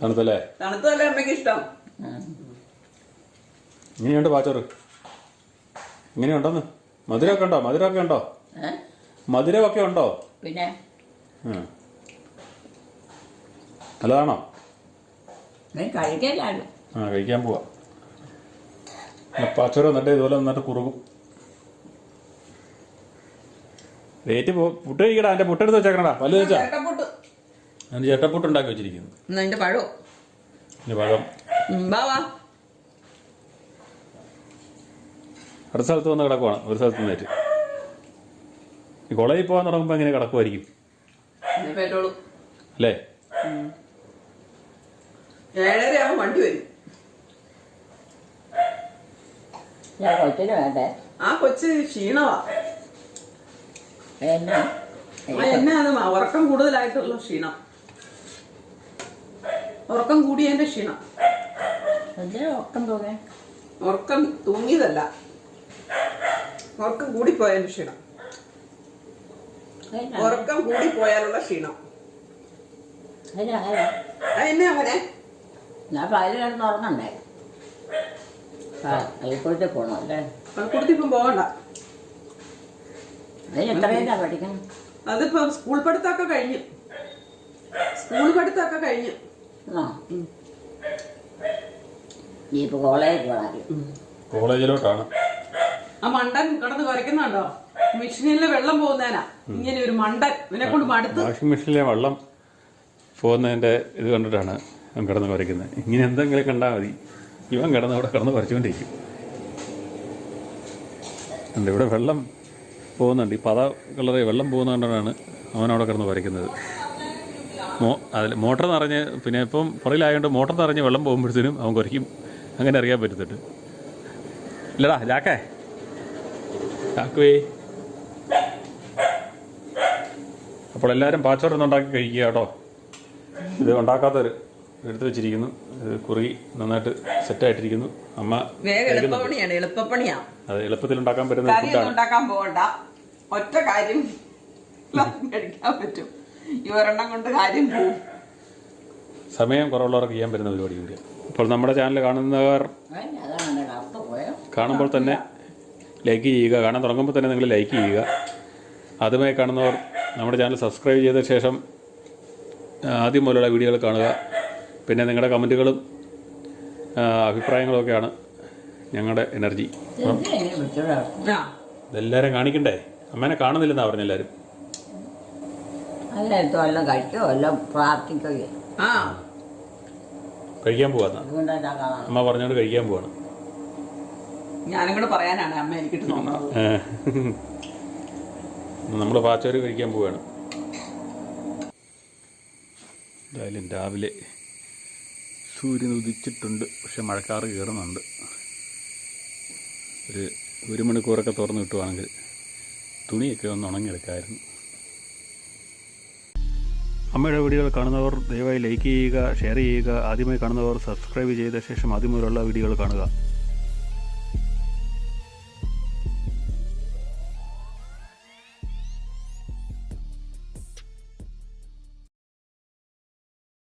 തണുത്തല്ലേ? തണുത്തല്ലേ അമ്മയ്ക്ക് ഇഷ്ടം. ഇങ്ങനെയുണ്ട് പാച്ചോറ്? ഇങ്ങനെയുണ്ടോന്ന്? മധുരമൊക്കെ ഉണ്ടോ? മധുരമൊക്കെ ഉണ്ടോ? പിന്നെ നല്ലതാണോ? കഴിക്കലാണ്. കഴിക്കാൻ പോവാ. പാച്ചോറ് എന്നിട്ട് ഇതുപോലെ നന്നായിട്ട് കുറുകും. റേറ്റ് പുട്ട് കഴിക്കടാ. അതിന്റെ പുട്ടെടുത്ത് വെച്ചേക്കണടാ. പല്ല് വെച്ചാ അതിന്റെ ചേട്ടപ്പുട്ട് ഉണ്ടാക്കി വെച്ചിരിക്കുന്നു. അതിന്റെ പഴം അടുത്ത സ്ഥലത്ത് വന്ന് കിടക്കുവാണ്. ഒരു സ്ഥലത്ത് നിന്നേറ്റ് ഈ കോളേജിൽ പോകാൻ തുടങ്ങുമ്പോൾ എങ്ങനെ കിടക്കുമായിരിക്കും അല്ലേ? 7:30 വണ്ടി വരും. കൊച്ചിന് വേണ്ടേ? ആ കൊച്ച് ക്ഷീണമാ. എന്നാ എന്നാ അത് ഉറക്കം കൂടുതലായിട്ടുള്ള ക്ഷീണം. ഉറക്കം കൂടിയതിന്റെ ക്ഷീണം. എന്തിനാ ഉറക്കം തോന്നേ? ഉറക്കം തൂങ്ങിയതല്ല, ഉറക്കം കൂടിപ്പോയതിന്റെ ക്ഷീണം. ഉറക്കം കൂടിപ്പോയാലുള്ള ക്ഷീണം. എന്നെ അങ്ങനെ ഞാൻ പകല് കിടന്ന് ഉറങ്ങണ്ടേ? അയൽക്കൂടത്തിൽ പോകണം അല്ലേ? കൊടുത്ത് ഇപ്പം പോകണ്ട. അതിന് എത്രയിലാ പഠിക്കണം? അതിപ്പോ സ്കൂൾ പഠിത്തമൊക്കെ കഴിഞ്ഞു. ആ നീ ഇപ്പൊ കോളേജിൽ പോകണം. കോളേജിലോട്ടാണ്. ആ മണ്ടൻ കിടന്ന് കുറയ്ക്കുന്നുണ്ടോ? മെഷീനിലെ വെള്ളം പോകുന്നതിനാ ഇങ്ങനെ ഒരു മണ്ടൻ. ഇവനെ കൊണ്ട് മടുത്ത്. വാഷിംഗ് മെഷീനിലെ വെള്ളം പോകുന്നതിൻ്റെ ഇത് കണ്ടിട്ടാണ് അവൻ കിടന്ന് കുറയ്ക്കുന്നത്. ഇങ്ങനെ എന്തെങ്കിലും കണ്ടാൽ മതി, ഇവൻ കിടന്ന് അവിടെ കിടന്ന് കുറച്ചുകൊണ്ടിരിക്കും. ഉണ്ട് ഇവിടെ വെള്ളം പോകുന്നുണ്ട്. ഈ പത കളറിൽ വെള്ളം പോകുന്നതുകൊണ്ടാണ് അവനവിടെ കിടന്ന് കുറയ്ക്കുന്നത്. അതിൽ മോട്ടർ നിറഞ്ഞ്, പിന്നെ ഇപ്പം പുറകിലായതുകൊണ്ട് മോട്ടർ നിറഞ്ഞ് വെള്ളം പോകുമ്പോഴത്തേനും അവൻ കുറയ്ക്കും. അങ്ങനെ അറിയാൻ പറ്റുന്നുണ്ട്. ഇല്ലടാ ചാക്കുവേ. അപ്പോൾ എല്ലാവരും പാച്ചോറൊന്നും ഉണ്ടാക്കി കഴിക്കുക കേട്ടോ. ഇത് ഉണ്ടാക്കാത്തവർ എടുത്തു വെച്ചിരിക്കുന്നു. കുറി നന്നായിട്ട് സെറ്റായിട്ടിരിക്കുന്നു. അമ്മ എളുപ്പപ്പണിയാ. അത് എളുപ്പത്തിൽ ഉണ്ടാക്കാൻ പറ്റുന്ന ഫുഡാണ്. ഉണ്ടാക്കാൻ പോകണ്ട, ഒറ്റ കാര്യം കഴിക്കാൻ പറ്റും. ഈ ഒരെണ്ണം കൊണ്ട് കാര്യം പോവും. സമയം കുറവുള്ളവർക്ക് ചെയ്യാൻ പറ്റുന്ന പരിപാടി കൂടിയാണ്. അപ്പോൾ നമ്മുടെ ചാനൽ കാണുന്നവർ കാണുമ്പോൾ തന്നെ ലൈക്ക് ചെയ്യുക. കാണാൻ തുടങ്ങുമ്പോൾ തന്നെ നിങ്ങൾ ലൈക്ക് ചെയ്യുക. ആദ്യമായി കാണുന്നവർ നമ്മുടെ ചാനൽ സബ്സ്ക്രൈബ് ചെയ്ത ശേഷം ആദ്യം മുതലുള്ള വീഡിയോകൾ കാണുക. പിന്നെ നിങ്ങളുടെ കമൻറ്റുകളും അഭിപ്രായങ്ങളും ഒക്കെയാണ് ഞങ്ങളുടെ എനർജി. ഇതെല്ലാവരും കാണിക്കണ്ടേ? അമ്മേനെ കാണുന്നില്ലെന്നാ പറഞ്ഞെല്ലാവരും. കഴിക്കാൻ പോവാ. അമ്മ പറഞ്ഞോണ്ട് കഴിക്കാൻ പോവാണ്. ഞാനും കൂടെ പറയാനാണ് അമ്മ എനിക്കിട്ട് തോന്നുന്നത്. നമ്മൾ പാച്ചോര് കഴിക്കാൻ പോവുകയാണ്. എന്തായാലും രാവിലെ സൂര്യൻ ഉദിച്ചിട്ടുണ്ട്, പക്ഷെ മഴക്കാറ് കയറുന്നുണ്ട്. ഒരു മണിക്കൂറൊക്കെ തുറന്ന് കിട്ടുവാണെങ്കിൽ തുണിയൊക്കെ ഒന്ന് ഉണങ്ങിയെടുക്കാമായിരുന്നു. അമ്മയുടെ വീഡിയോകൾ കാണുന്നവർ ദയവായി ലൈക്ക് ചെയ്യുക, ഷെയർ ചെയ്യുക. ആദ്യമായി കാണുന്നവർ സബ്സ്ക്രൈബ് ചെയ്ത ശേഷം ആദ്യം മുതലുള്ള വീഡിയോകൾ കാണുക.